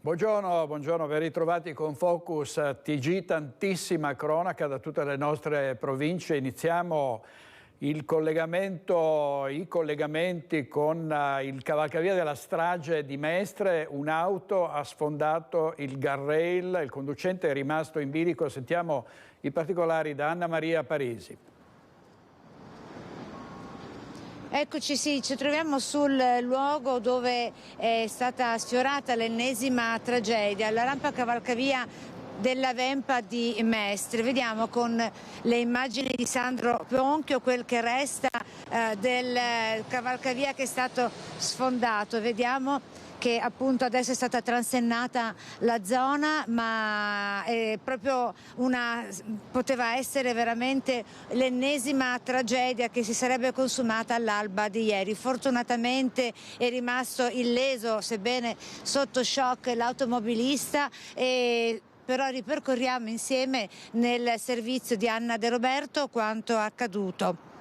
Buongiorno, buongiorno, ben ritrovati con Focus TG, tantissima cronaca da tutte le nostre province. Iniziamo i collegamenti con il cavalcavia della strage di Mestre. Un'auto ha sfondato il guardrail, il conducente è rimasto in bilico. Sentiamo i particolari da Anna Maria Parisi. Eccoci, sì, ci troviamo sul luogo dove è stata sfiorata l'ennesima tragedia, la rampa cavalcavia della Vempa di Mestre. Vediamo con le immagini di Sandro Ponchio quel che resta del cavalcavia che è stato sfondato. Vediamo che appunto adesso è stata transennata la zona, ma è proprio poteva essere veramente l'ennesima tragedia che si sarebbe consumata all'alba di ieri. Fortunatamente è rimasto illeso, sebbene sotto shock, l'automobilista. Però ripercorriamo insieme nel servizio di Anna De Roberto quanto accaduto.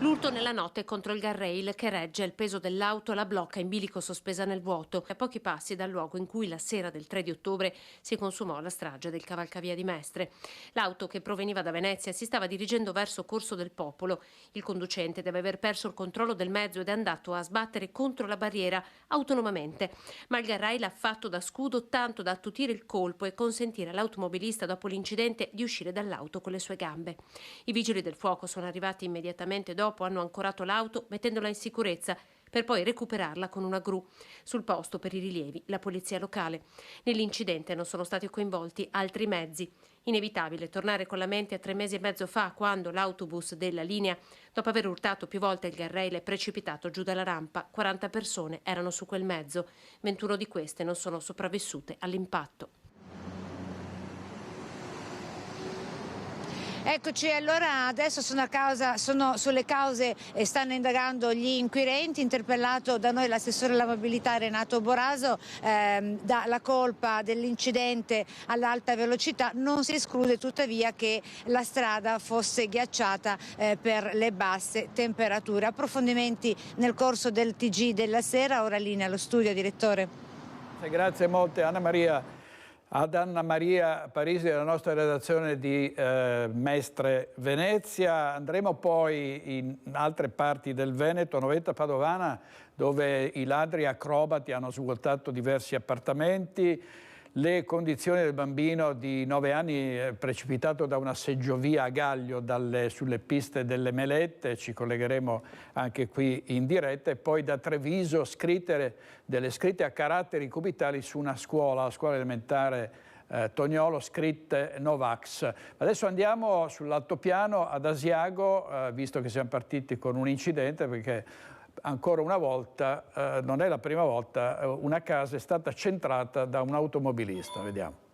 L'urto nella notte contro il guardrail che regge il peso dell'auto la blocca in bilico sospesa nel vuoto, a pochi passi dal luogo in cui la sera del 3 di ottobre si consumò la strage del cavalcavia di Mestre. L'auto, che proveniva da Venezia, si stava dirigendo verso Corso del Popolo. Il conducente deve aver perso il controllo del mezzo ed è andato a sbattere contro la barriera autonomamente, ma il guardrail ha fatto da scudo tanto da attutire il colpo e consentire all'automobilista, dopo l'incidente, di uscire dall'auto con le sue gambe. I vigili del fuoco sono arrivati immediatamente dopo, hanno ancorato l'auto mettendola in sicurezza per poi recuperarla con una gru. Sul posto, per i rilievi, la polizia locale. Nell'incidente non sono stati coinvolti altri mezzi. Inevitabile tornare con la mente a 3 mesi e mezzo fa, quando l'autobus della linea, dopo aver urtato più volte il guardrail, è precipitato giù dalla rampa. 40 persone erano su quel mezzo, 21 di queste non sono sopravvissute all'impatto. Eccoci, allora adesso sono sulle cause e stanno indagando gli inquirenti. Interpellato da noi l'assessore alla mobilità Renato Boraso, dà la colpa dell'incidente all'alta velocità. Non si esclude tuttavia che la strada fosse ghiacciata per le basse temperature. Approfondimenti nel corso del TG della sera. Ora linea allo studio, direttore. Grazie molte Anna Maria. Ad Anna Maria Parisi della nostra redazione di Mestre Venezia. Andremo poi in altre parti del Veneto, a Novetta Padovana, dove i ladri acrobati hanno svuotato diversi appartamenti. Le condizioni del bambino di 9 anni precipitato da una seggiovia a Gaglio sulle piste delle Melette, ci collegheremo anche qui in diretta, e poi da Treviso delle scritte a caratteri cubitali su una scuola, la scuola elementare Toniolo, scritte Novax. Adesso andiamo sull'altopiano ad Asiago, visto che siamo partiti con un incidente, perché ancora una volta, non è la prima volta, una casa è stata centrata da un automobilista. Vediamo.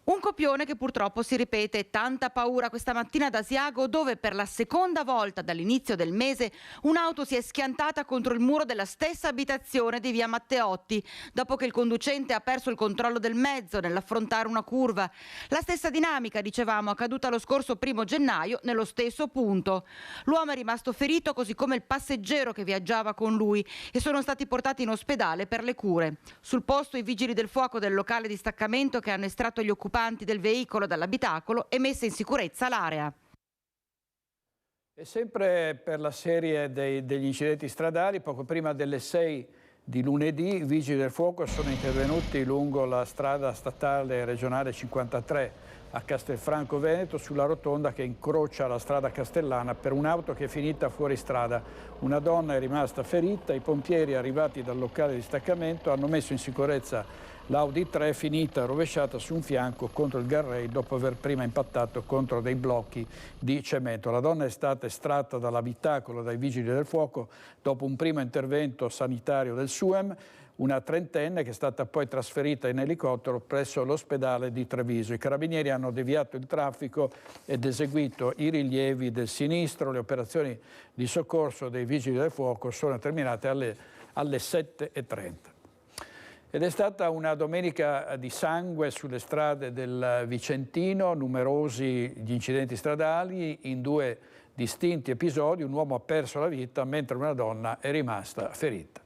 Un copione che purtroppo si ripete. Tanta paura questa mattina ad Asiago, dove per la seconda volta dall'inizio del mese un'auto si è schiantata contro il muro della stessa abitazione di via Matteotti, dopo che il conducente ha perso il controllo del mezzo nell'affrontare una curva. La stessa dinamica, dicevamo, accaduta lo scorso 1° gennaio nello stesso punto. L'uomo è rimasto ferito, così come il passeggero che viaggiava con lui, e sono stati portati in ospedale per le cure. Sul posto i vigili del fuoco del locale di staccamento, che hanno estratto gli occupanti del veicolo dall'abitacolo e messa in sicurezza l'area. E sempre per la serie degli incidenti stradali, poco prima delle 6 di lunedì, i vigili del fuoco sono intervenuti lungo la strada statale regionale 53 a Castelfranco Veneto, sulla rotonda che incrocia la strada Castellana, per un'auto che è finita fuori strada. Una donna è rimasta ferita. I pompieri, arrivati dal locale di staccamento, hanno messo in sicurezza l'Audi 3, finita rovesciata su un fianco contro il guardrail dopo aver prima impattato contro dei blocchi di cemento. La donna è stata estratta dall'abitacolo dai vigili del fuoco dopo un primo intervento sanitario del SUEM. Una trentenne che è stata poi trasferita in elicottero presso l'ospedale di Treviso. I carabinieri hanno deviato il traffico ed eseguito i rilievi del sinistro. Le operazioni di soccorso dei vigili del fuoco sono terminate alle 7:30. Ed è stata una domenica di sangue sulle strade del Vicentino, numerosi gli incidenti stradali. In 2 distinti episodi un uomo ha perso la vita mentre una donna è rimasta ferita.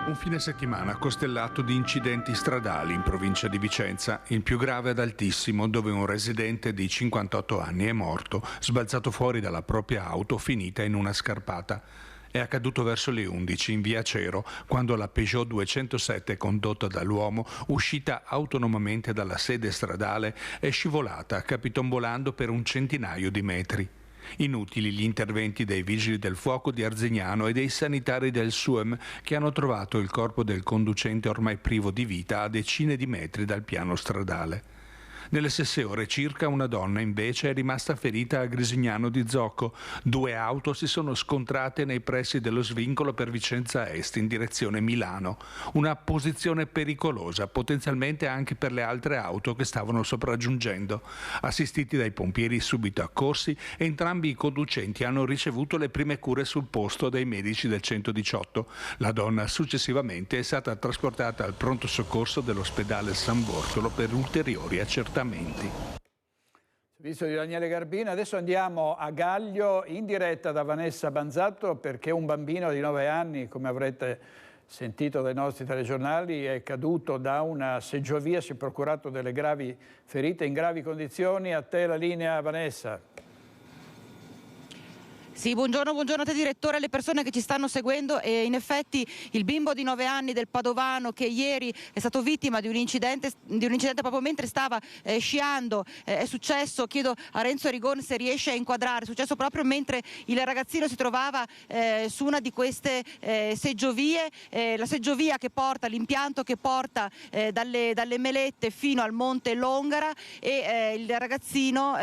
Un fine settimana costellato di incidenti stradali in provincia di Vicenza, il più grave ad Altissimo, dove un residente di 58 anni è morto, sbalzato fuori dalla propria auto finita in una scarpata. È accaduto verso le 11 in via Cero, quando la Peugeot 207 condotta dall'uomo, uscita autonomamente dalla sede stradale, è scivolata capitombolando per un centinaio di metri. Inutili gli interventi dei vigili del fuoco di Arzignano e dei sanitari del SUEM, che hanno trovato il corpo del conducente ormai privo di vita a decine di metri dal piano stradale. Nelle stesse ore circa una donna invece è rimasta ferita a Grisignano di Zocco. 2 auto si sono scontrate nei pressi dello svincolo per Vicenza Est in direzione Milano. Una posizione pericolosa, potenzialmente anche per le altre auto che stavano sopraggiungendo. Assistiti dai pompieri subito accorsi, entrambi i conducenti hanno ricevuto le prime cure sul posto dai medici del 118. La donna successivamente è stata trasportata al pronto soccorso dell'ospedale San Bortolo per ulteriori accertamenti. Servizio di Daniele Garbina. Adesso andiamo a Gaglio in diretta da Vanessa Banzatto, perché un bambino di 9 anni, come avrete sentito dai nostri telegiornali, è caduto da una seggiovia, si è procurato delle gravi ferite in gravi condizioni. A te la linea, Vanessa. Sì, buongiorno a te direttore, alle persone che ci stanno seguendo. E in effetti il bimbo di 9 anni del Padovano, che ieri è stato vittima di un incidente proprio mentre stava sciando, è successo, chiedo a Renzo Rigon se riesce a inquadrare, è successo proprio mentre il ragazzino si trovava su una di queste seggiovie, la seggiovia che porta, l'impianto che porta dalle Melette fino al Monte Longara, e il ragazzino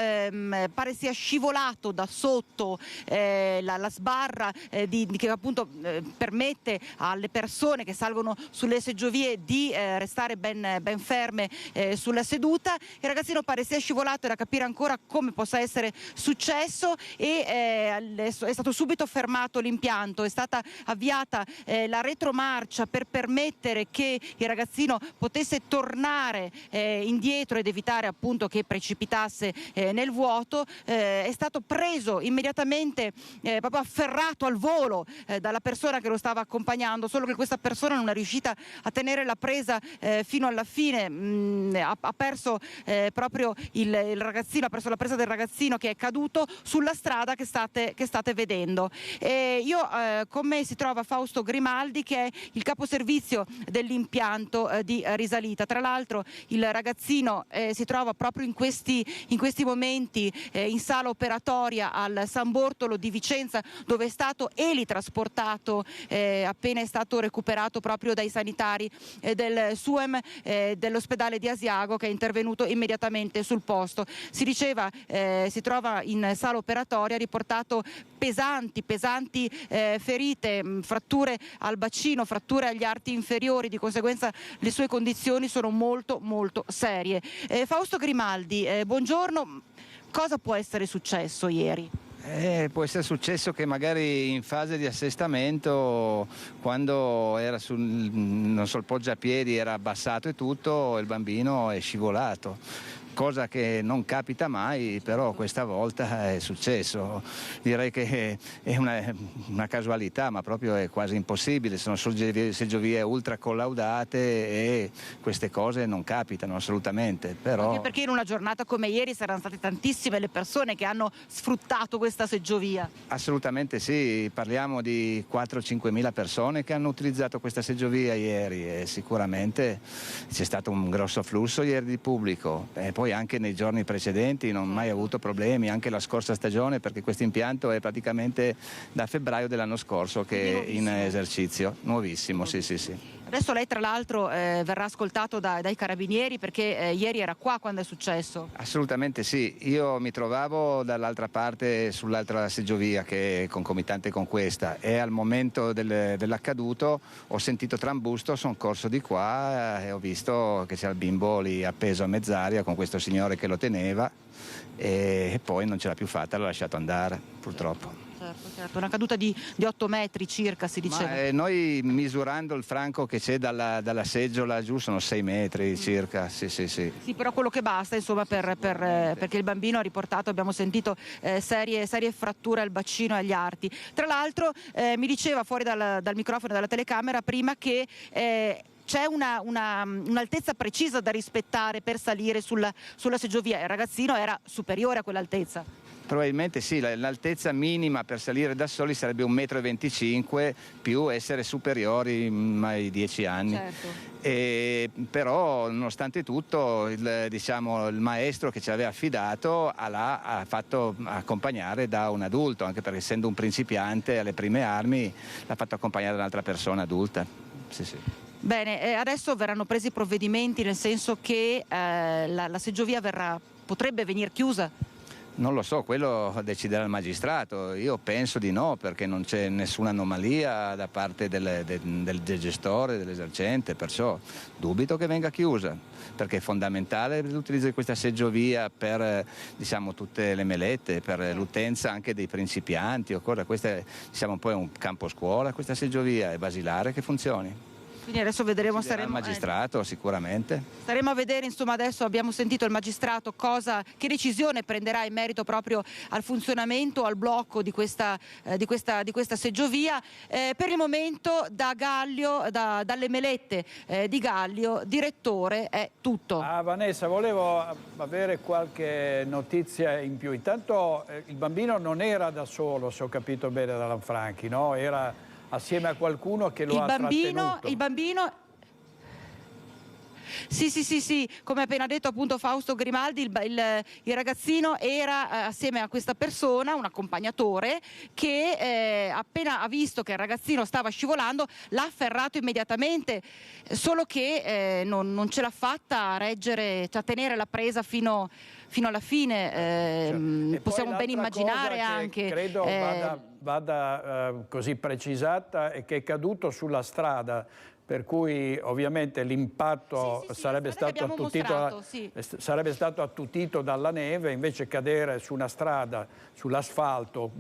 pare sia scivolato da sotto la sbarra che appunto permette alle persone che salgono sulle seggiovie di restare ben ferme sulla seduta. Il ragazzino pare sia scivolato, è da capire ancora come possa essere successo, e è stato subito fermato l'impianto, è stata avviata la retromarcia per permettere che il ragazzino potesse tornare indietro ed evitare appunto che precipitasse nel vuoto. È stato preso immediatamente, proprio afferrato al volo dalla persona che lo stava accompagnando, solo che questa persona non è riuscita a tenere la presa fino alla fine, ha perso proprio il ragazzino, ha perso la presa del ragazzino, che è caduto sulla strada che state vedendo. Con me si trova Fausto Grimaldi, che è il caposervizio dell'impianto di risalita. Tra l'altro il ragazzino si trova proprio in questi momenti in sala operatoria al San Bortolo di Vicenza, dove è stato elitrasportato appena è stato recuperato proprio dai sanitari del SUEM dell'ospedale di Asiago, che è intervenuto immediatamente sul posto. Si diceva si trova in sala operatoria, ha riportato pesanti ferite, fratture al bacino, fratture agli arti inferiori, di conseguenza le sue condizioni sono molto serie. Fausto Grimaldi, buongiorno. Cosa può essere successo ieri? Può essere successo che magari in fase di assestamento, quando era non so, il poggiapiedi era abbassato e tutto, il bambino è scivolato. Cosa che non capita mai, però questa volta è successo. Direi che è una casualità, ma proprio è quasi impossibile. Sono seggiovie ultra collaudate e queste cose non capitano assolutamente. Però... Anche perché in una giornata come ieri saranno state tantissime le persone che hanno sfruttato questa seggiovia. Assolutamente sì, parliamo di 4-5 mila persone che hanno utilizzato questa seggiovia ieri, e sicuramente c'è stato un grosso flusso ieri di pubblico. Poi anche nei giorni precedenti non ho mai avuto problemi, anche la scorsa stagione, perché questo impianto è praticamente da febbraio dell'anno scorso che è in esercizio, nuovissimo, sì. Adesso lei tra l'altro verrà ascoltato dai carabinieri, perché ieri era qua quando è successo. Assolutamente sì, io mi trovavo dall'altra parte sull'altra seggiovia che è concomitante con questa, e al momento dell'accaduto ho sentito trambusto, sono corso di qua e ho visto che c'era il bimbo lì appeso a mezz'aria con questo signore che lo teneva, e poi non ce l'ha più fatta, l'ho lasciato andare purtroppo. Certo, una caduta di 8 metri circa, si diceva. Noi misurando il franco che c'è dalla seggiola giù sono 6 metri circa, sì. Sì, però quello che basta, insomma, perché il bambino ha riportato, abbiamo sentito, serie fratture al bacino e agli arti. Tra l'altro mi diceva fuori dal microfono, dalla telecamera, prima che c'è un'altezza precisa da rispettare per salire sulla seggiovia. Il ragazzino era superiore a quell'altezza. Probabilmente sì, l'altezza minima per salire da soli sarebbe 1,25 m più essere superiori ai 10 anni. Certo. Però nonostante tutto il maestro che ci aveva affidato ha fatto accompagnare da un adulto, anche perché essendo un principiante alle prime armi l'ha fatto accompagnare da un'altra persona adulta. Sì. Bene, adesso verranno presi provvedimenti, nel senso che la seggiovia potrebbe venire chiusa? Non lo so, quello deciderà il magistrato. Io penso di no, perché non c'è nessuna anomalia da parte del gestore, dell'esercente, perciò dubito che venga chiusa, perché è fondamentale l'utilizzo di questa seggiovia per tutte le melette, per l'utenza anche dei principianti o cosa. Questa è un po' un campo scuola, questa seggiovia, è basilare che funzioni. Quindi adesso vedremo, il magistrato sicuramente. Staremo a vedere, insomma, adesso abbiamo sentito il magistrato che decisione prenderà in merito proprio al funzionamento, al blocco di questa seggiovia. Per il momento da Gallio, dalle melette di Gallio, direttore, è tutto. Vanessa, volevo avere qualche notizia in più. Intanto il bambino non era da solo, se ho capito bene da Lanfranchi, no? Era assieme a qualcuno che lo ha trattenuto. Il bambino... Sì, come appena detto appunto Fausto Grimaldi, il ragazzino era assieme a questa persona, un accompagnatore, che appena ha visto che il ragazzino stava scivolando l'ha afferrato immediatamente, solo che non ce l'ha fatta a reggere, a tenere la presa fino alla fine. Possiamo ben immaginare anche... Credo vada così precisata, è che è caduto sulla strada, per cui ovviamente l'impatto sarebbe stato attutito dalla neve, invece cadere su una strada, sull'asfalto,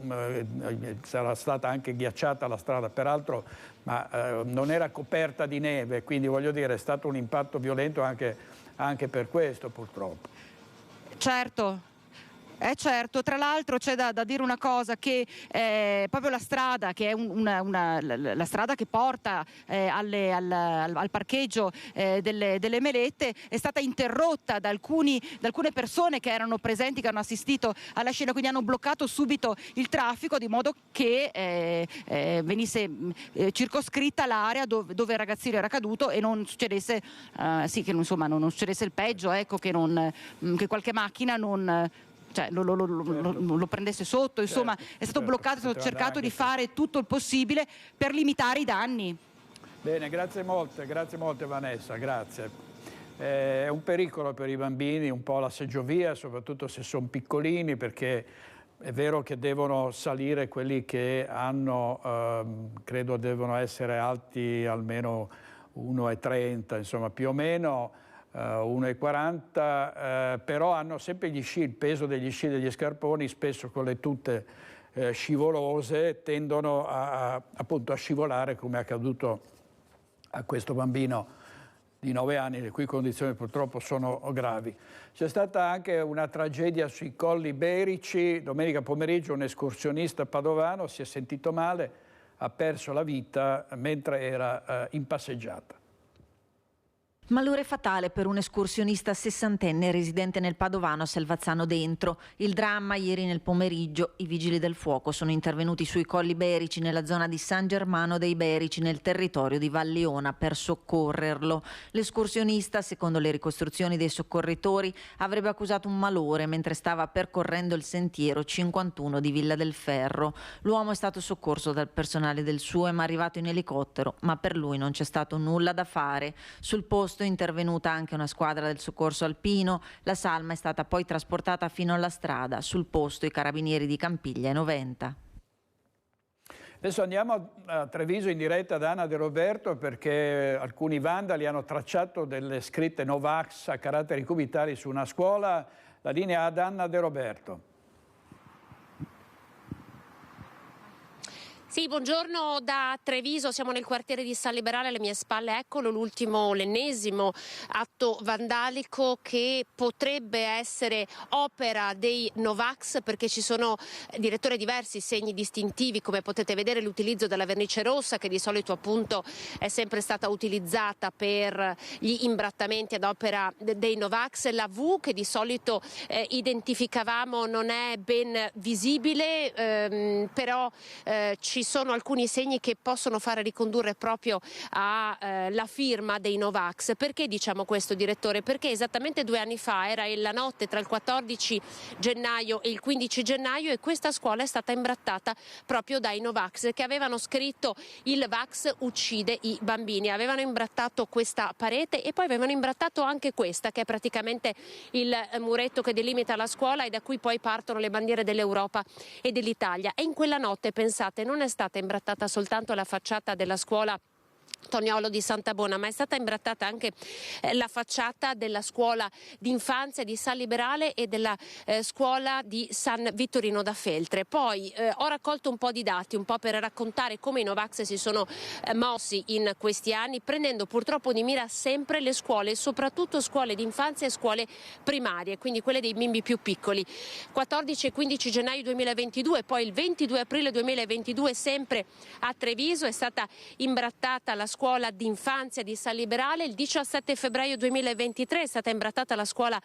sarà stata anche ghiacciata la strada peraltro, ma non era coperta di neve, quindi voglio dire è stato un impatto violento anche per questo purtroppo. Certo. Certo, tra l'altro c'è da dire una cosa, che proprio la strada, che è la strada che porta al parcheggio delle melette, è stata interrotta da alcune persone che erano presenti, che hanno assistito alla scena, quindi hanno bloccato subito il traffico, di modo che venisse circoscritta l'area dove il ragazzino era caduto e non succedesse, non succedesse il peggio, ecco, che qualche macchina lo prendesse sotto, insomma è stato bloccato, è stato cercato di fare tutto il possibile per limitare i danni. Bene, grazie molte Vanessa, grazie. È un pericolo per i bambini un po' la seggiovia, soprattutto se sono piccolini, perché è vero che devono salire quelli che hanno, credo devono essere alti almeno 1,30, insomma più o meno, 1,40, però hanno sempre gli sci, il peso degli sci degli scarponi, spesso con le tute scivolose tendono appunto a scivolare, come è accaduto a questo bambino di 9 anni, le cui condizioni purtroppo sono gravi. C'è stata anche una tragedia sui Colli Iberici. Domenica pomeriggio un escursionista padovano si è sentito male, ha perso la vita mentre era in passeggiata. Malore fatale per un escursionista sessantenne residente nel padovano Selvazzano Dentro. Il dramma ieri nel pomeriggio. I vigili del fuoco sono intervenuti sui Colli Iberici nella zona di San Germano dei Iberici nel territorio di Valliona per soccorrerlo. L'escursionista, secondo le ricostruzioni dei soccorritori, avrebbe accusato un malore mentre stava percorrendo il sentiero 51 di Villa del Ferro. L'uomo è stato soccorso dal personale del SUEM arrivato in elicottero, ma per lui non c'è stato nulla da fare. Sul posto è intervenuta anche una squadra del soccorso alpino. La salma è stata poi trasportata fino alla strada. Sul posto i carabinieri di Campiglia e Noventa. Adesso andiamo a Treviso in diretta da Anna De Roberto, perché alcuni vandali hanno tracciato delle scritte Novax a caratteri cubitali su una scuola. La linea ad Anna De Roberto. Sì, buongiorno da Treviso, siamo nel quartiere di San Liberale, alle mie spalle eccolo l'ennesimo atto vandalico che potrebbe essere opera dei Novax, perché ci sono, direttore, diversi segni distintivi, come potete vedere l'utilizzo della vernice rossa che di solito appunto è sempre stata utilizzata per gli imbrattamenti ad opera dei Novax, la V che di solito identificavamo non è ben visibile, però ci sono alcuni segni che possono fare ricondurre proprio alla firma dei Novax. Perché diciamo questo, direttore? Perché esattamente 2 anni fa, era la notte tra il 14 gennaio e il 15 gennaio, e questa scuola è stata imbrattata proprio dai Novax, che avevano scritto "il Vax uccide i bambini". Avevano imbrattato questa parete e poi avevano imbrattato anche questa, che è praticamente il muretto che delimita la scuola e da cui poi partono le bandiere dell'Europa e dell'Italia. E in quella notte, pensate, non è stata imbrattata soltanto la facciata della scuola Toniolo di Santabona, ma è stata imbrattata anche la facciata della scuola d'infanzia di San Liberale e della scuola di San Vittorino da Feltre. Poi ho raccolto un po' di dati, un po' per raccontare come i Novax si sono mossi in questi anni, prendendo purtroppo di mira sempre le scuole, soprattutto scuole d'infanzia e scuole primarie, quindi quelle dei bimbi più piccoli. 14 e 15 gennaio 2022, poi il 22 aprile 2022 sempre a Treviso è stata imbrattata la scuola d'infanzia di San Liberale, il 17 febbraio 2023 è stata imbrattata la scuola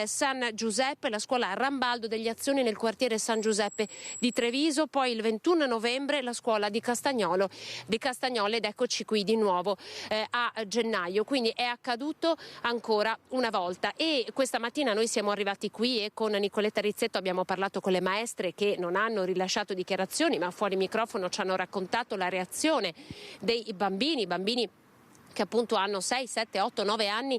San Giuseppe, la scuola Rambaldo degli Azioni nel quartiere San Giuseppe di Treviso, poi il 21 novembre la scuola di Castagnolo ed eccoci qui di nuovo a gennaio, quindi è accaduto ancora una volta. E questa mattina noi siamo arrivati qui e con Nicoletta Rizzetto abbiamo parlato con le maestre che non hanno rilasciato dichiarazioni, ma fuori microfono ci hanno raccontato la reazione dei bambini che appunto hanno 6, 7, 8, 9 anni,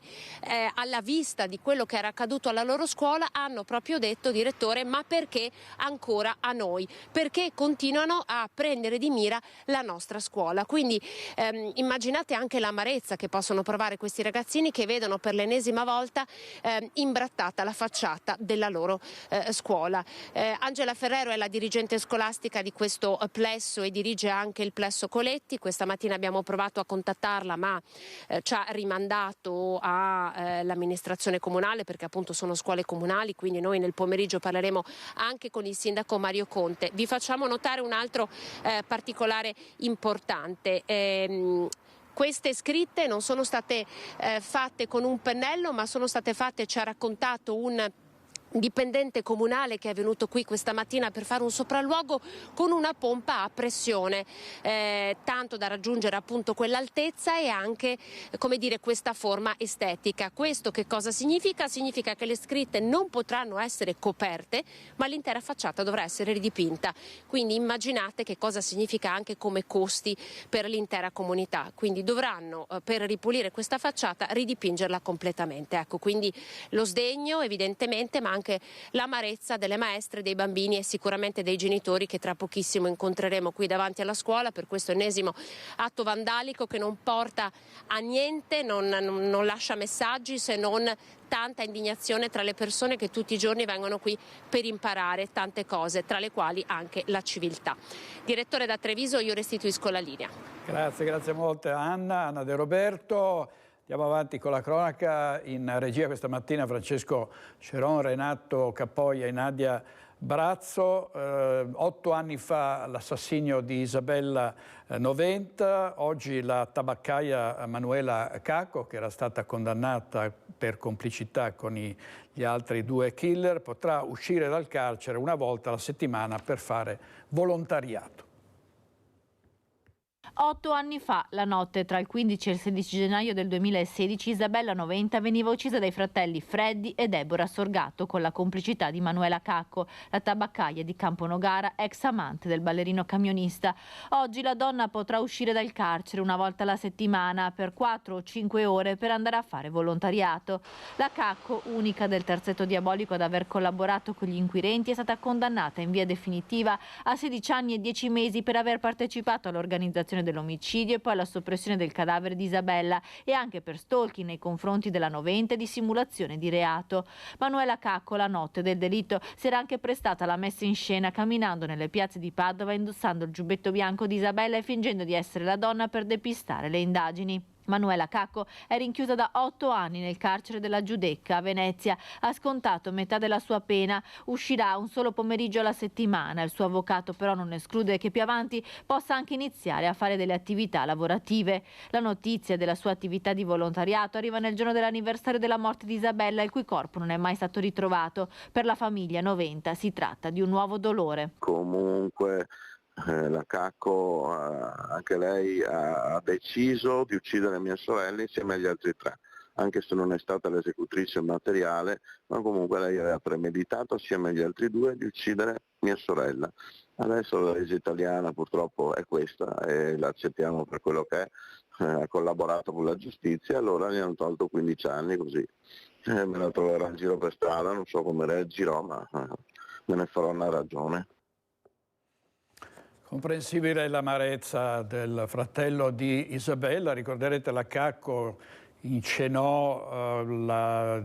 alla vista di quello che era accaduto alla loro scuola hanno proprio detto: direttore, ma perché ancora a noi? Perché continuano a prendere di mira la nostra scuola? Quindi immaginate anche l'amarezza che possono provare questi ragazzini che vedono per l'ennesima volta imbrattata la facciata della loro scuola. Angela Ferrero è la dirigente scolastica di questo plesso e dirige anche il plesso Coletti. Questa mattina abbiamo provato a contattarla, ma ci ha rimandato all'amministrazione comunale, perché appunto sono scuole comunali, quindi noi nel pomeriggio parleremo anche con il sindaco Mario Conte. Vi facciamo notare un altro particolare importante. Queste scritte non sono state fatte con un pennello, ma sono state fatte, ci ha raccontato un dipendente comunale che è venuto qui questa mattina per fare un sopralluogo, con una pompa a pressione, tanto da raggiungere appunto quell'altezza e anche, come dire, questa forma estetica. Questo che cosa significa? Significa che le scritte non potranno essere coperte, ma l'intera facciata dovrà essere ridipinta. Quindi immaginate che cosa significa anche come costi per l'intera comunità. Quindi dovranno, per ripulire questa facciata, ridipingerla completamente. Ecco, quindi lo sdegno evidentemente, ma anche l'amarezza delle maestre, dei bambini e sicuramente dei genitori che tra pochissimo incontreremo qui davanti alla scuola per questo ennesimo atto vandalico che non porta a niente, non lascia messaggi se non tanta indignazione tra le persone che tutti i giorni vengono qui per imparare tante cose, tra le quali anche la civiltà. Direttore, da Treviso io restituisco la linea. Grazie molte Anna De Roberto. Andiamo avanti con la cronaca. In regia questa mattina Francesco Ceron, Renato Capoglia e Nadia Brazzo. 8 anni fa l'assassinio di Isabella Noventa, oggi la tabaccaia Manuela Cacco, che era stata condannata per complicità con gli altri 2 killer, potrà uscire dal carcere una volta alla settimana per fare volontariato. 8 anni fa, la notte tra il 15 e il 16 gennaio del 2016, Isabella Noventa veniva uccisa dai fratelli Freddy e Deborah Sorgato con la complicità di Manuela Cacco, la tabaccaia di Camponogara, ex amante del ballerino camionista. Oggi la donna potrà uscire dal carcere una volta alla settimana per 4 o 5 ore per andare a fare volontariato. La Cacco, unica del terzetto diabolico ad aver collaborato con gli inquirenti, è stata condannata in via definitiva a 16 anni e 10 mesi per aver partecipato all'organizzazione dell'omicidio e poi la soppressione del cadavere di Isabella, e anche per stalking nei confronti della noventa e di simulazione di reato. Manuela Cacco, la notte del delitto, si era anche prestata alla messa in scena camminando nelle piazze di Padova, indossando il giubbetto bianco di Isabella e fingendo di essere la donna per depistare le indagini. Manuela Cacco è rinchiusa da 8 anni nel carcere della Giudecca a Venezia. Ha scontato metà della sua pena, uscirà un solo pomeriggio alla settimana. Il suo avvocato però non esclude che più avanti possa anche iniziare a fare delle attività lavorative. La notizia della sua attività di volontariato arriva nel giorno dell'anniversario della morte di Isabella, il cui corpo non è mai stato ritrovato. Per la famiglia noventa si tratta di un nuovo dolore. Comunque la Cacco, anche lei ha deciso di uccidere mia sorella insieme agli altri 3, anche se non è stata l'esecutrice materiale, ma comunque lei aveva premeditato assieme agli altri 2 di uccidere mia sorella. Adesso la legge italiana purtroppo è questa e la accettiamo per quello che è, ha collaborato con la giustizia, allora gli hanno tolto 15 anni così, me la troverò in giro per strada, non so come reagirò, ma me ne farò una ragione. Comprensibile l'amarezza del fratello di Isabella. Ricorderete la Cacco incenò la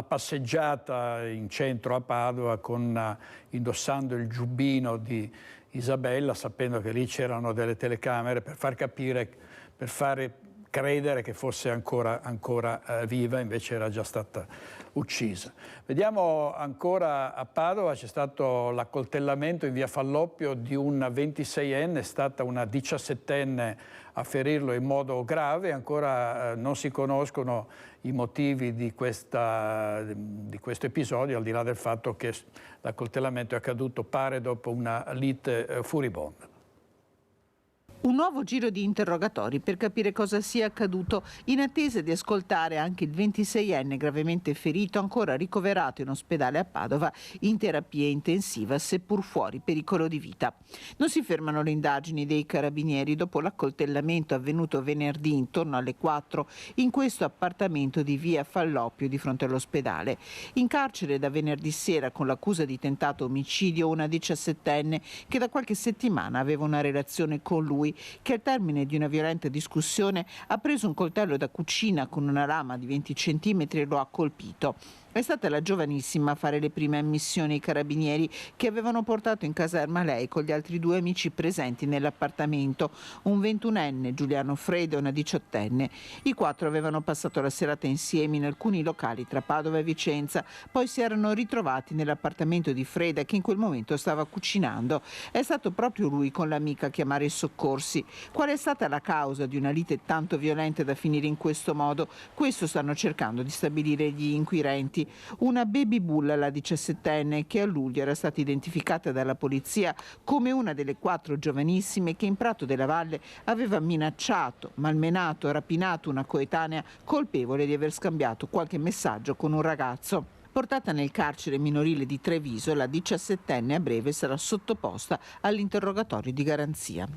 passeggiata in centro a Padova indossando il giubbino di Isabella, sapendo che lì c'erano delle telecamere per far capire, per fare credere che fosse ancora viva, invece era già stata uccisa. Vediamo ancora a Padova, c'è stato l'accoltellamento in via Falloppio di un 26enne, è stata una 17enne a ferirlo in modo grave, ancora non si conoscono i motivi di questo episodio, al di là del fatto che l'accoltellamento è accaduto pare dopo una lite furibonda. Un nuovo giro di interrogatori per capire cosa sia accaduto, in attesa di ascoltare anche il 26enne gravemente ferito, ancora ricoverato in ospedale a Padova in terapia intensiva, seppur fuori pericolo di vita. Non si fermano le indagini dei carabinieri dopo l'accoltellamento avvenuto venerdì intorno alle 4 in questo appartamento di via Falloppio di fronte all'ospedale. In carcere da venerdì sera con l'accusa di tentato omicidio una 17enne che da qualche settimana aveva una relazione con lui, che al termine di una violenta discussione ha preso un coltello da cucina con una lama di 20 centimetri e lo ha colpito. È stata la giovanissima a fare le prime ammissioni ai carabinieri, che avevano portato in caserma lei con gli altri 2 amici presenti nell'appartamento, un 21enne, Giuliano Freda, e una 18enne. I 4 avevano passato la serata insieme in alcuni locali tra Padova e Vicenza, poi si erano ritrovati nell'appartamento di Freda, che in quel momento stava cucinando. È stato proprio lui con l'amica a chiamare i soccorsi. Qual è stata la causa di una lite tanto violenta da finire in questo modo? Questo stanno cercando di stabilire gli inquirenti. Una baby bull, la 17enne, che a luglio era stata identificata dalla polizia come una delle 4 giovanissime che in Prato della Valle aveva minacciato, malmenato, rapinato una coetanea colpevole di aver scambiato qualche messaggio con un ragazzo. Portata nel carcere minorile di Treviso, la 17enne a breve sarà sottoposta all'interrogatorio di garanzia.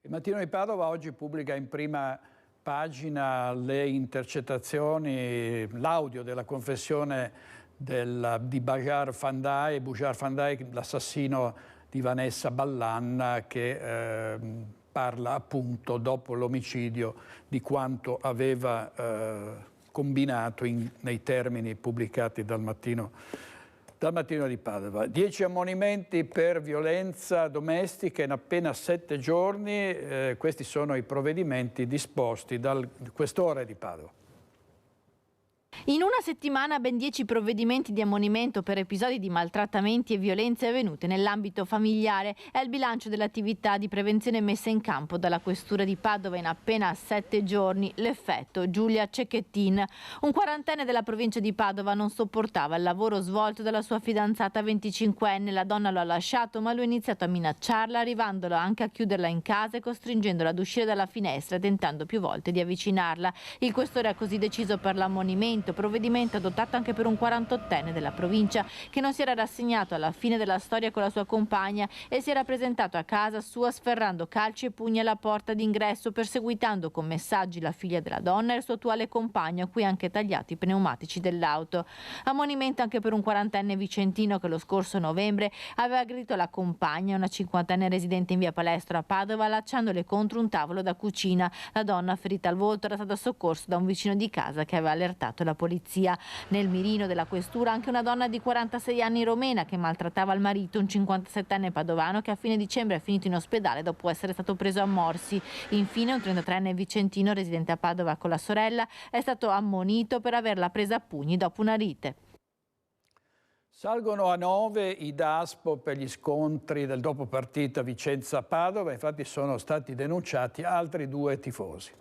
Il Mattino di Padova oggi pubblica in prima pagina le intercettazioni, l'audio della confessione di Bujar Fanday, l'assassino di Vanessa Ballan, che parla appunto dopo l'omicidio di quanto aveva combinato nei termini pubblicati dal Mattino di Padova. 10 ammonimenti per violenza domestica in appena 7 giorni, questi sono i provvedimenti disposti dal questore di Padova. In una settimana ben 10 provvedimenti di ammonimento per episodi di maltrattamenti e violenze avvenute nell'ambito familiare. È il bilancio dell'attività di prevenzione messa in campo dalla Questura di Padova in appena 7 giorni. L'effetto: Giulia Cecchettin. Un 40enne della provincia di Padova non sopportava il lavoro svolto dalla sua fidanzata 25enne. La donna lo ha lasciato, ma lui ha iniziato a minacciarla, arrivandolo anche a chiuderla in casa e costringendola ad uscire dalla finestra, tentando più volte di avvicinarla. Il questore ha così deciso per l'ammonimento sfruttamento, provvedimento adottato anche per un 48enne della provincia che non si era rassegnato alla fine della storia con la sua compagna e si era presentato a casa sua sferrando calci e pugni alla porta d'ingresso, perseguitando con messaggi la figlia della donna e il suo attuale compagno, a cui anche tagliati i pneumatici dell'auto. Ammonimento anche per un 40enne vicentino che lo scorso novembre aveva aggredito la compagna, una 50enne residente in via Palestro a Padova, allacciandole contro un tavolo da cucina. La donna, ferita al volto, era stata soccorsa da un vicino di casa che aveva allertato la polizia. Nel mirino della questura anche una donna di 46 anni romena che maltrattava il marito, un 57enne padovano che a fine dicembre è finito in ospedale dopo essere stato preso a morsi. Infine un 33enne vicentino residente a Padova con la sorella è stato ammonito per averla presa a pugni dopo una lite. Salgono a 9 i DASPO per gli scontri del dopo partita Vicenza-Padova, infatti sono stati denunciati altri 2 tifosi.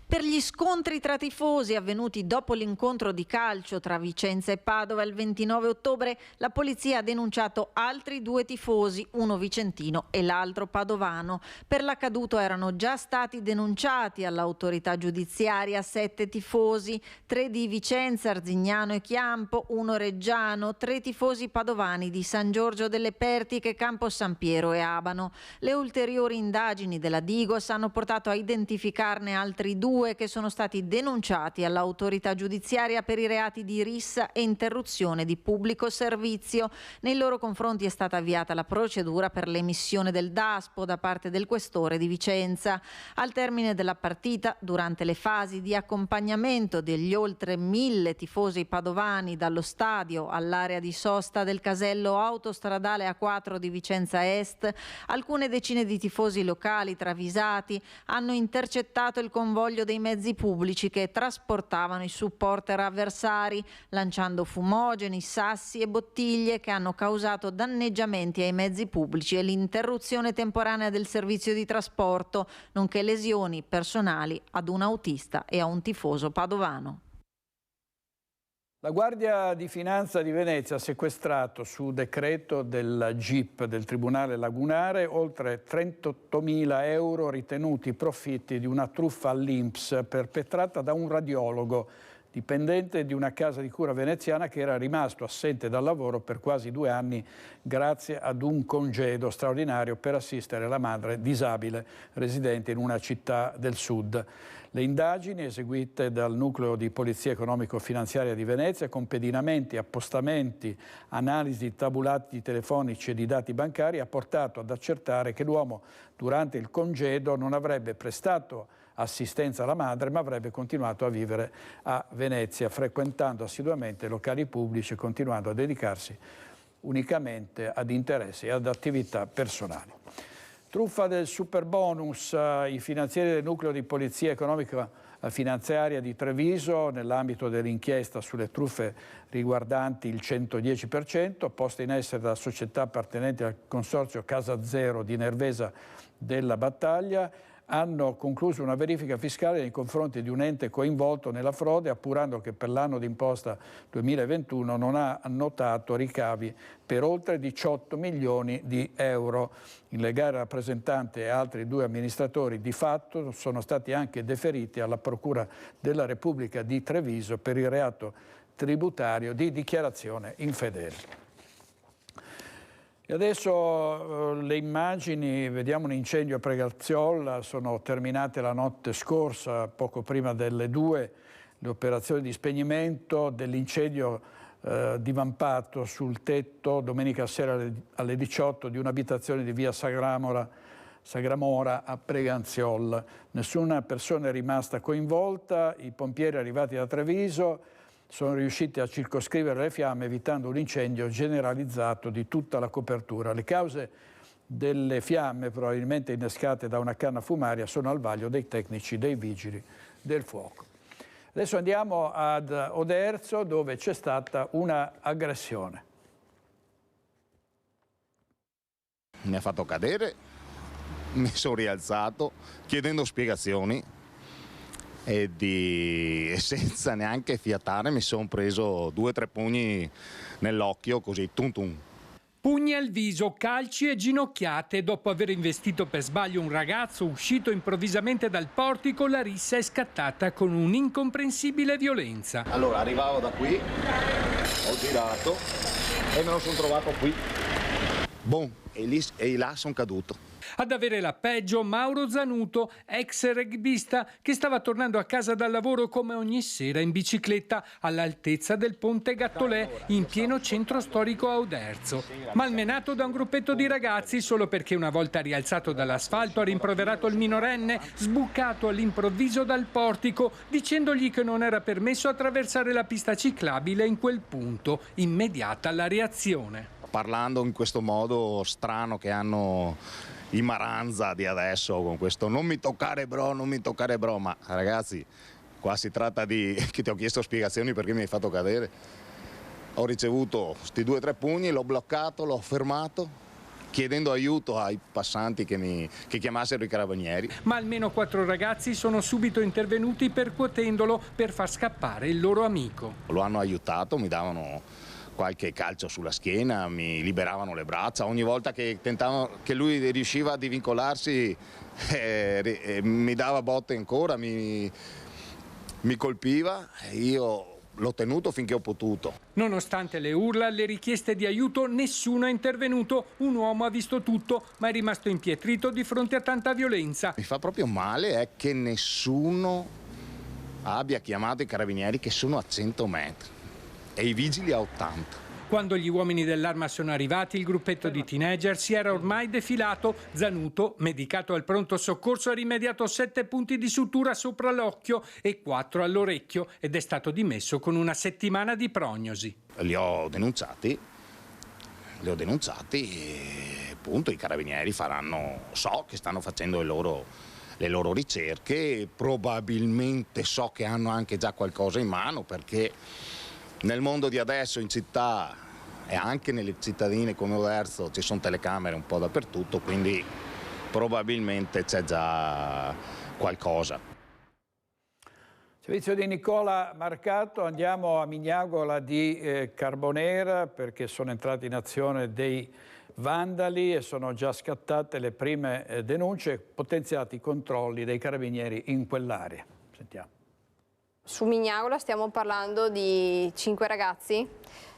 Per gli scontri tra tifosi avvenuti dopo l'incontro di calcio tra Vicenza e Padova il 29 ottobre, la polizia ha denunciato altri 2 tifosi, uno vicentino e l'altro padovano. Per l'accaduto erano già stati denunciati all'autorità giudiziaria 7 tifosi, 3 di Vicenza, Arzignano e Chiampo, 1 reggiano, 3 tifosi padovani di San Giorgio delle Pertiche, Campo San Piero e Abano. Le ulteriori indagini della Digos hanno portato a identificarne altri 2 che sono stati denunciati all'autorità giudiziaria per i reati di rissa e interruzione di pubblico servizio. Nei loro confronti è stata avviata la procedura per l'emissione del DASPO da parte del questore di Vicenza. Al termine della partita, durante le fasi di accompagnamento degli oltre 1000 tifosi padovani dallo stadio all'area di sosta del casello autostradale A4 di Vicenza Est, alcune decine di tifosi locali travisati hanno intercettato il convoglio dei mezzi pubblici che trasportavano i supporter avversari, lanciando fumogeni, sassi e bottiglie che hanno causato danneggiamenti ai mezzi pubblici e l'interruzione temporanea del servizio di trasporto, nonché lesioni personali ad un autista e a un tifoso padovano. La Guardia di Finanza di Venezia ha sequestrato su decreto del GIP del Tribunale Lagunare oltre 38.000 euro ritenuti profitti di una truffa all'INPS perpetrata da un radiologo dipendente di una casa di cura veneziana che era rimasto assente dal lavoro per quasi 2 anni grazie ad un congedo straordinario per assistere la madre disabile residente in una città del sud. Le indagini eseguite dal Nucleo di Polizia Economico-Finanziaria di Venezia con pedinamenti, appostamenti, analisi di tabulati telefonici e di dati bancari ha portato ad accertare che l'uomo durante il congedo non avrebbe prestato assistenza alla madre ma avrebbe continuato a vivere a Venezia frequentando assiduamente locali pubblici e continuando a dedicarsi unicamente ad interessi e ad attività personali. Truffa del superbonus, i finanzieri del Nucleo di Polizia Economica Finanziaria di Treviso nell'ambito dell'inchiesta sulle truffe riguardanti il 110% posta in essere da società appartenenti al consorzio Casa Zero di Nervesa della Battaglia hanno concluso una verifica fiscale nei confronti di un ente coinvolto nella frode, appurando che per l'anno d'imposta 2021 non ha annotato ricavi per oltre 18 milioni di euro. Il legale rappresentante e altri 2 amministratori di fatto sono stati anche deferiti alla Procura della Repubblica di Treviso per il reato tributario di dichiarazione infedele. E adesso le immagini, vediamo un incendio a Pregazziola, sono terminate la notte scorsa, poco prima delle 2, le operazioni di spegnimento dell'incendio divampato sul tetto domenica sera alle 18 di un'abitazione di via Sagramora a Pregazziola. Nessuna persona è rimasta coinvolta, i pompieri arrivati da Treviso sono riusciti a circoscrivere le fiamme evitando un incendio generalizzato di tutta la copertura. Le cause delle fiamme, probabilmente innescate da una canna fumaria, sono al vaglio dei tecnici dei vigili del fuoco. Adesso andiamo ad Oderzo dove c'è stata una aggressione. Mi ha fatto cadere, mi sono rialzato chiedendo spiegazioni e senza neanche fiatare mi sono preso 2 o 3 pugni nell'occhio così tum tum. Pugni al viso, calci e ginocchiate. Dopo aver investito per sbaglio un ragazzo uscito improvvisamente dal portico, la rissa è scattata con un'incomprensibile violenza. Allora arrivavo da qui, ho girato e me lo sono trovato qui. Boom, e là sono caduto. Ad avere la peggio Mauro Zanuto, ex rugbista che stava tornando a casa dal lavoro come ogni sera in bicicletta all'altezza del ponte Gattolè in pieno centro storico a Oderzo. Malmenato da un gruppetto di ragazzi solo perché una volta rialzato dall'asfalto ha rimproverato il minorenne sbucato all'improvviso dal portico dicendogli che non era permesso attraversare la pista ciclabile in quel punto. Immediata la reazione. Parlando in questo modo strano che hanno i Maranza di adesso, con questo non mi toccare bro, non mi toccare bro, ma ragazzi qua si tratta di che ti ho chiesto spiegazioni perché mi hai fatto cadere. Ho ricevuto sti 2 o 3 pugni, l'ho bloccato, l'ho fermato chiedendo aiuto ai passanti che chiamassero i carabinieri. Ma almeno 4 ragazzi sono subito intervenuti percuotendolo per far scappare il loro amico. Lo hanno aiutato, mi davano qualche calcio sulla schiena, mi liberavano le braccia, ogni volta che tentavano, che lui riusciva a divincolarsi mi dava botte ancora, mi colpiva e io l'ho tenuto finché ho potuto. Nonostante le urla, le richieste di aiuto, nessuno è intervenuto. Un uomo ha visto tutto, ma è rimasto impietrito di fronte a tanta violenza. Mi fa proprio male è che nessuno abbia chiamato i carabinieri che sono a 100 metri. E i vigili a 80. Quando gli uomini dell'Arma sono arrivati, il gruppetto di teenager si era ormai defilato. Zanuto, medicato al pronto soccorso, ha rimediato 7 punti di sutura sopra l'occhio e 4 all'orecchio ed è stato dimesso con 1 settimana di prognosi. Li ho denunciati e appunto i carabinieri so che stanno facendo le loro ricerche, probabilmente so che hanno anche già qualcosa in mano perché nel mondo di adesso, in città e anche nelle cittadine come Oderzo ci sono telecamere un po' dappertutto, quindi probabilmente c'è già qualcosa. Servizio di Nicola Marcato, andiamo a Mignagola di Carbonera perché sono entrati in azione dei vandali e sono già scattate le prime denunce, potenziati i controlli dei carabinieri in quell'area. Sentiamo. Su Mignagola stiamo parlando di 5 ragazzi,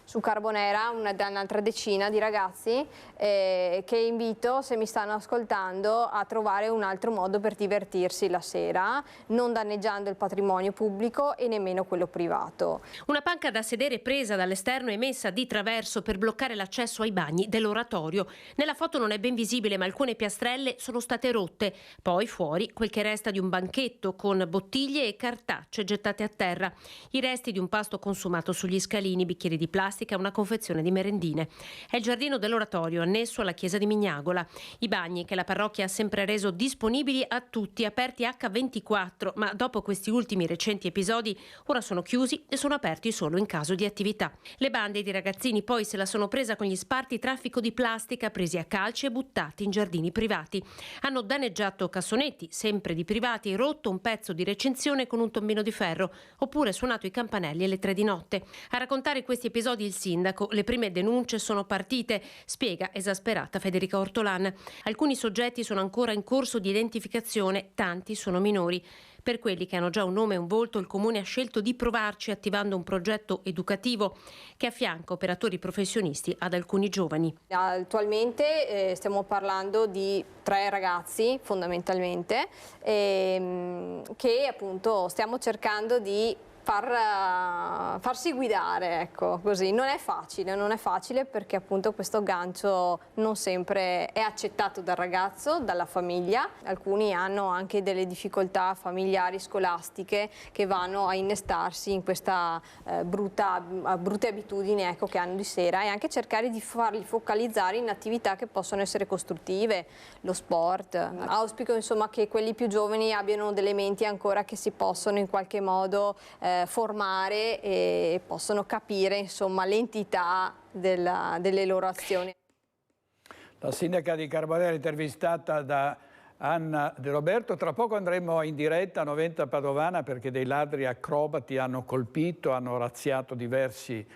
su Carbonera un'altra decina di ragazzi che invito, se mi stanno ascoltando, a trovare un altro modo per divertirsi la sera, non danneggiando il patrimonio pubblico e nemmeno quello privato. Una panca da sedere presa dall'esterno e messa di traverso per bloccare l'accesso ai bagni dell'oratorio. Nella foto non è ben visibile, ma alcune piastrelle sono state rotte. Poi fuori quel che resta di un banchetto con bottiglie e cartacce gettate a terra. I resti di un pasto consumato sugli scalini, bicchieri di plastica, una confezione di merendine. È il giardino dell'oratorio annesso alla chiesa di Mignagola. I bagni che la parrocchia ha sempre reso disponibili a tutti, aperti H24, ma dopo questi ultimi recenti episodi ora sono chiusi e sono aperti solo in caso di attività. Le bande di ragazzini poi se la sono presa con gli sparti traffico di plastica presi a calci e buttati in giardini privati. Hanno danneggiato cassonetti, sempre di privati, e rotto un pezzo di recinzione con un tombino di ferro, oppure suonato i campanelli alle 3 di notte. A raccontare questi episodi il sindaco: le prime denunce sono partite, spiega esasperata Federica Ortolan. Alcuni soggetti sono ancora in corso di identificazione, tanti sono minori. Per quelli che hanno già un nome e un volto, il Comune ha scelto di provarci attivando un progetto educativo che affianca operatori professionisti ad alcuni giovani. Attualmente stiamo parlando di 3 ragazzi fondamentalmente che appunto stiamo cercando di farsi guidare, ecco, così. Non è facile perché appunto questo aggancio non sempre è accettato dal ragazzo, dalla famiglia. Alcuni hanno anche delle difficoltà familiari, scolastiche, che vanno a innestarsi in questa brutte abitudini, ecco, che hanno di sera, e anche cercare di farli focalizzare in attività che possono essere costruttive, lo sport. Auspico insomma che quelli più giovani abbiano delle menti ancora che si possono in qualche modo formare e possono capire insomma l'entità delle loro azioni. La sindaca di Carbonera intervistata da Anna De Roberto. Tra poco andremo in diretta a Noventa Padovana perché dei ladri acrobati hanno colpito, hanno razziato diversi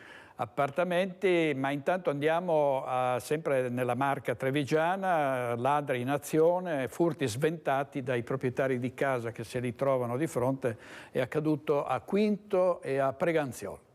appartamenti, ma intanto andiamo sempre nella Marca trevigiana, ladri in azione, furti sventati dai proprietari di casa che se li trovano di fronte. È accaduto a Quinto e a Preganziolo.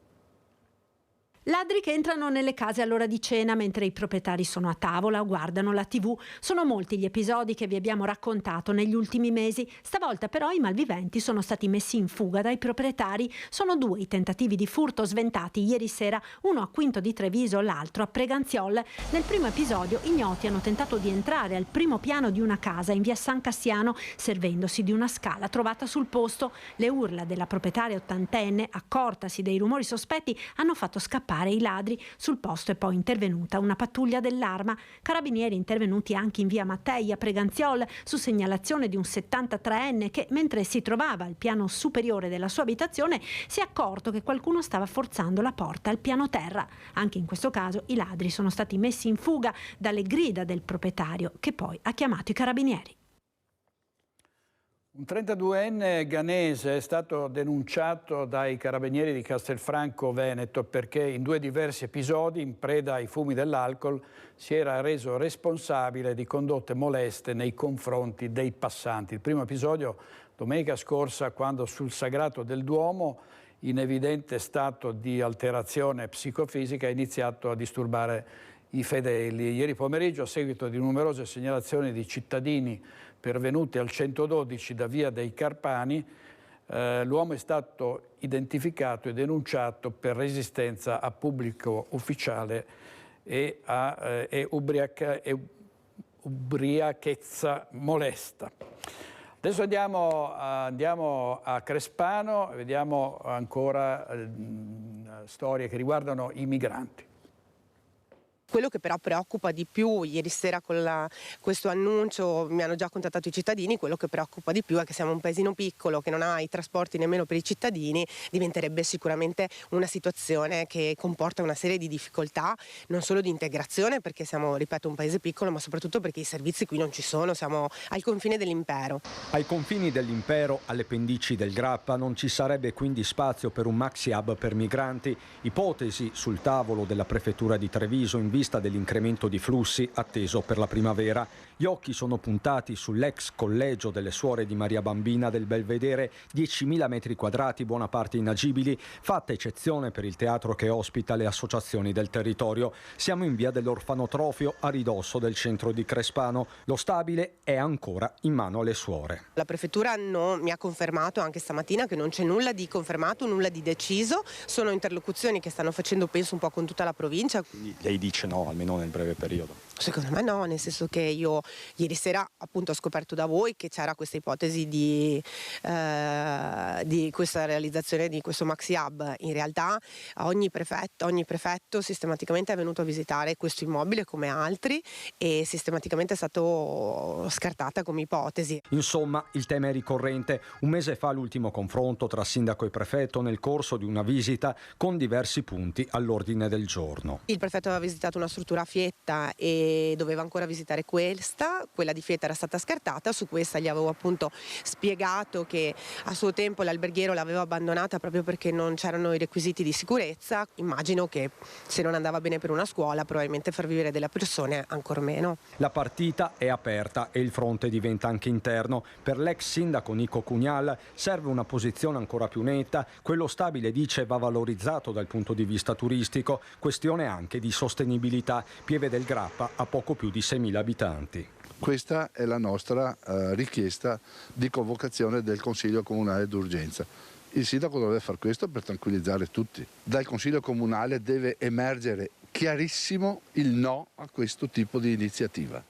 Ladri che entrano nelle case all'ora di cena mentre i proprietari sono a tavola o guardano la TV. Sono molti gli episodi che vi abbiamo raccontato negli ultimi mesi. Stavolta però i malviventi sono stati messi in fuga dai proprietari. Sono 2 i tentativi di furto sventati ieri sera, uno a Quinto di Treviso, l'altro a Preganziol. Nel primo episodio ignoti hanno tentato di entrare al primo piano di una casa in via San Cassiano, servendosi di una scala trovata sul posto. Le urla della proprietaria ottantenne, accortasi dei rumori sospetti, hanno fatto scappare i ladri. Sul posto è poi intervenuta una pattuglia dell'Arma. Carabinieri intervenuti anche in via Mattei a Preganziol su segnalazione di un 73enne che, mentre si trovava al piano superiore della sua abitazione, si è accorto che qualcuno stava forzando la porta al piano terra. Anche in questo caso i ladri sono stati messi in fuga dalle grida del proprietario, che poi ha chiamato i carabinieri. Un 32enne ghanese è stato denunciato dai carabinieri di Castelfranco Veneto perché in 2 diversi episodi, in preda ai fumi dell'alcol, si era reso responsabile di condotte moleste nei confronti dei passanti. Il primo episodio domenica scorsa, quando sul Sagrato del Duomo, in evidente stato di alterazione psicofisica, ha iniziato a disturbare i fedeli. Ieri pomeriggio, a seguito di numerose segnalazioni di cittadini pervenuti al 112 da via dei Carpani, l'uomo è stato identificato e denunciato per resistenza a pubblico ufficiale e ubriachezza molesta. Adesso andiamo a Crespano e vediamo ancora storie che riguardano i migranti. Quello che però preoccupa di più, ieri sera con questo annuncio mi hanno già contattato i cittadini, quello che preoccupa di più è che siamo un paesino piccolo che non ha i trasporti nemmeno per i cittadini, diventerebbe sicuramente una situazione che comporta una serie di difficoltà, non solo di integrazione, perché siamo, ripeto, un paese piccolo, ma soprattutto perché i servizi qui non ci sono, siamo al confine dell'impero. Ai confini dell'impero, alle pendici del Grappa, non ci sarebbe quindi spazio per un maxi hub per migranti, ipotesi sul tavolo della prefettura di Treviso in vista dell'incremento di flussi atteso per la primavera. Gli occhi sono puntati sull'ex collegio delle Suore di Maria Bambina del Belvedere, 10.000 metri quadrati, buona parte inagibili, fatta eccezione per il teatro che ospita le associazioni del territorio. Siamo in via dell'Orfanotrofio, a ridosso del centro di Crespano. Lo stabile è ancora in mano alle suore. La prefettura mi ha confermato anche stamattina che non c'è nulla di confermato, nulla di deciso. Sono interlocuzioni che stanno facendo, penso, un po' con tutta la provincia. Quindi lei dice no, almeno nel breve periodo? Secondo me no, nel senso che io ieri sera appunto ho scoperto da voi che c'era questa ipotesi di questa realizzazione di questo maxi hub. In realtà ogni prefetto sistematicamente è venuto a visitare questo immobile come altri e sistematicamente è stato scartata come ipotesi. Insomma, il tema è ricorrente. Un mese fa l'ultimo confronto tra sindaco e prefetto nel corso di una visita con diversi punti all'ordine del giorno. Il prefetto aveva visitato una struttura a Fietta e doveva ancora visitare quella di Fietta era stata scartata. Su questa gli avevo appunto spiegato che a suo tempo l'alberghiero l'aveva abbandonata proprio perché non c'erano i requisiti di sicurezza. Immagino che se non andava bene per una scuola probabilmente far vivere delle persone ancor meno. La partita è aperta e il fronte diventa anche interno. Per l'ex sindaco Nico Cugnal serve una posizione ancora più netta. Quello stabile, dice, va valorizzato dal punto di vista turistico, questione anche di sostenibilità. Pieve del Grappa ha poco più di 6.000 abitanti. Questa è la nostra richiesta di convocazione del Consiglio Comunale d'urgenza. Il sindaco dovrebbe fare questo per tranquillizzare tutti. Dal Consiglio Comunale deve emergere chiarissimo il no a questo tipo di iniziativa.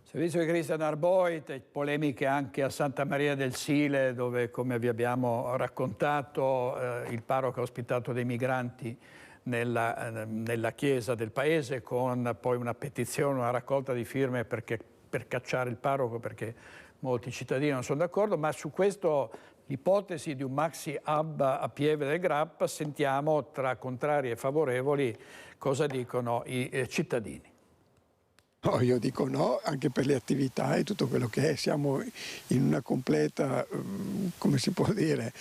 Servizio di Cristian Arboit, polemiche anche a Santa Maria del Sile, dove, come vi abbiamo raccontato, il parroco ha ospitato dei migranti nella chiesa del paese, con poi una petizione, una raccolta di firme per cacciare il parroco, perché molti cittadini non sono d'accordo. Ma su questo, l'ipotesi di un maxi hub a Pieve del Grappa, sentiamo tra contrari e favorevoli cosa dicono i cittadini. No, io dico no, anche per le attività e tutto quello che è. Siamo in una completa, come si può dire,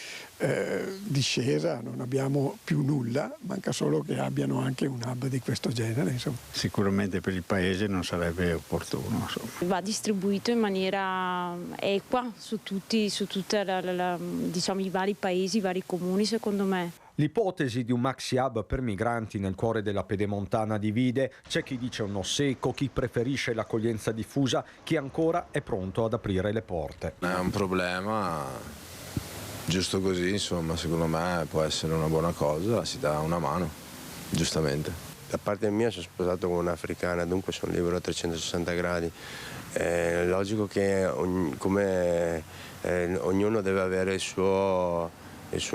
discesa, non abbiamo più nulla, manca solo che abbiano anche un hub di questo genere. Insomma. Sicuramente per il Paese non sarebbe opportuno. Insomma. Va distribuito in maniera equa su tutti diciamo, i vari paesi, i vari comuni, secondo me. L'ipotesi di un maxi hub per migranti nel cuore della Pedemontana divide. C'è chi dice un no secco, chi preferisce l'accoglienza diffusa, chi ancora è pronto ad aprire le porte. È un problema giusto così, insomma, secondo me può essere una buona cosa, si dà una mano, giustamente. Da parte mia sono sposato con un'africana, dunque sono libero a 360 gradi. È logico che ognuno deve avere il suo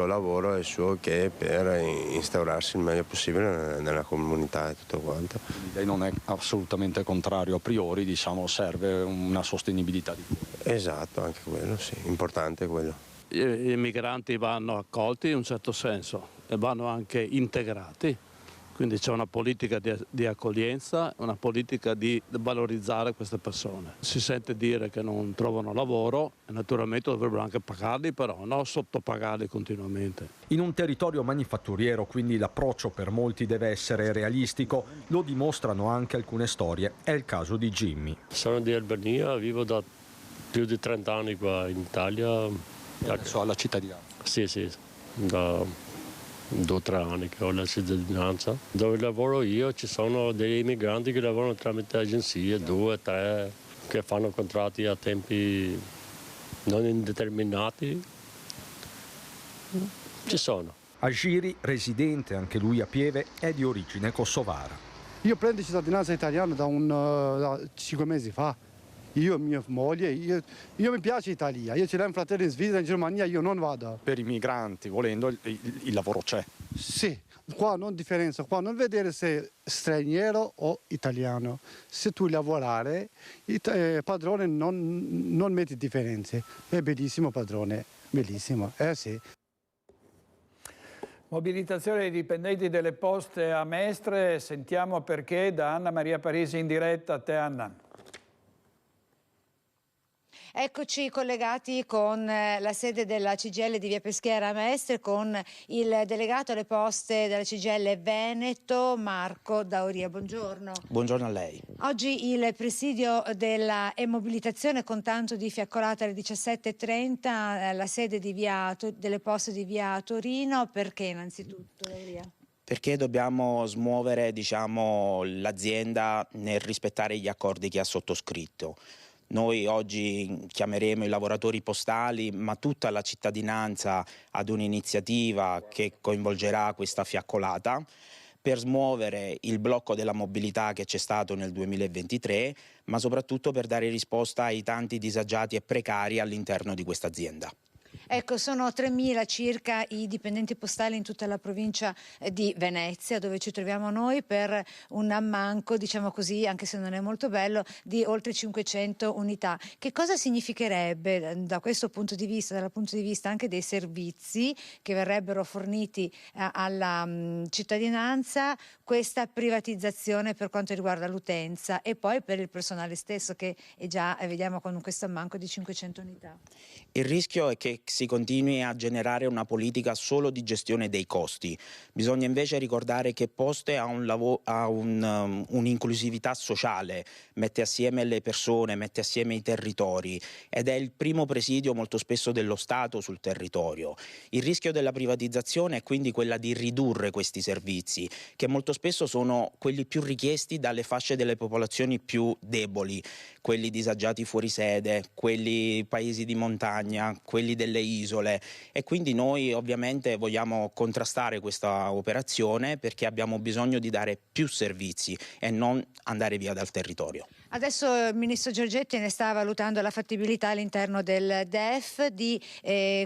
lavoro e il suo che per instaurarsi il meglio possibile nella comunità e tutto quanto. Lei non è assolutamente contrario a priori, diciamo, serve una sostenibilità di tutto. Esatto, anche quello, sì, importante quello. I migranti vanno accolti in un certo senso e vanno anche integrati. Quindi c'è una politica di accoglienza, una politica di valorizzare queste persone. Si sente dire che non trovano lavoro e naturalmente dovrebbero anche pagarli, però non sottopagarli continuamente. In un territorio manifatturiero, quindi, l'approccio per molti deve essere realistico. Lo dimostrano anche alcune storie. È il caso di Jimmy. Sono di Albania, vivo da più di 30 anni qua in Italia. Adesso alla cittadinanza? Sì, da 2 o 3 anni che ho la cittadinanza. Dove lavoro io ci sono dei migranti che lavorano tramite agenzie, 2 o 3, che fanno contratti a tempi non indeterminati. Ci sono. Agiri, residente anche lui a Pieve, è di origine kosovara. Io prendo cittadinanza italiana da 5 mesi fa. Io e mia moglie, io mi piace l'Italia, io ce l'ho un fratello in Svizzera, in Germania, io non vado. Per i migranti, volendo, il lavoro c'è. Sì, qua non differenza, qua non vedere se straniero o italiano. Se tu lavorare, il padrone non mette differenze. È bellissimo padrone, bellissimo, sì. Mobilitazione dei dipendenti delle poste a Mestre, sentiamo perché da Anna Maria Parisi in diretta. A te, Anna. Eccoci collegati con la sede della CGIL di Via Peschiera a Mestre con il delegato alle poste della CGIL Veneto, Marco Dauria. Buongiorno. Buongiorno a lei. Oggi il presidio della mobilitazione con tanto di fiaccolata alle 17:30, la sede delle poste di Via Torino. Perché innanzitutto, Dauria? Perché dobbiamo smuovere, l'azienda nel rispettare gli accordi che ha sottoscritto. Noi oggi chiameremo i lavoratori postali, ma tutta la cittadinanza ad un'iniziativa che coinvolgerà questa fiaccolata per smuovere il blocco della mobilità che c'è stato nel 2023, ma soprattutto per dare risposta ai tanti disagiati e precari all'interno di questa azienda. Ecco, sono 3.000 circa i dipendenti postali in tutta la provincia di Venezia, dove ci troviamo noi, per un ammanco, diciamo così, anche se non è molto bello, di oltre 500 unità. Che cosa significherebbe da questo punto di vista, dal punto di vista anche dei servizi che verrebbero forniti alla cittadinanza, questa privatizzazione per quanto riguarda l'utenza e poi per il personale stesso, che è già, vediamo, con questo ammanco di 500 unità? Il rischio è che si continui a generare una politica solo di gestione dei costi. Bisogna invece ricordare che Poste ha un'inclusività sociale, mette assieme le persone, mette assieme i territori ed è il primo presidio molto spesso dello Stato sul territorio. Il rischio della privatizzazione è quindi quella di ridurre questi servizi, che molto spesso sono quelli più richiesti dalle fasce delle popolazioni più deboli, quelli disagiati fuori sede, quelli paesi di montagna, quelli delle isole, e quindi noi ovviamente vogliamo contrastare questa operazione perché abbiamo bisogno di dare più servizi e non andare via dal territorio. Adesso il ministro Giorgetti ne sta valutando la fattibilità all'interno del DEF di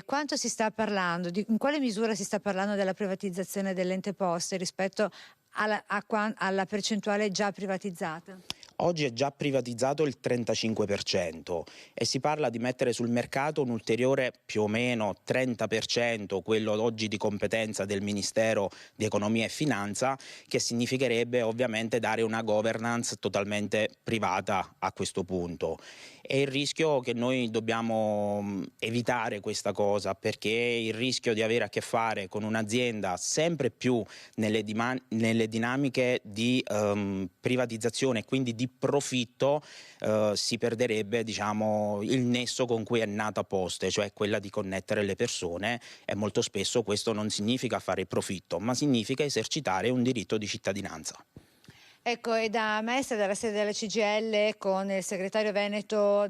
quanto si sta parlando, in quale misura si sta parlando della privatizzazione dell'ente Poste rispetto alla percentuale già privatizzata. Oggi è già privatizzato il 35% e si parla di mettere sul mercato un ulteriore più o meno 30%, quello oggi di competenza del Ministero di Economia e Finanza, che significherebbe ovviamente dare una governance totalmente privata a questo punto. È il rischio che noi dobbiamo evitare questa cosa, perché il rischio di avere a che fare con un'azienda sempre più nelle dinamiche di privatizzazione e quindi di profitto si perderebbe, diciamo, il nesso con cui è nata Poste, cioè quella di connettere le persone, e molto spesso questo non significa fare profitto, ma significa esercitare un diritto di cittadinanza. Ecco, e da Mestre, dalla sede della CGIL, con il segretario veneto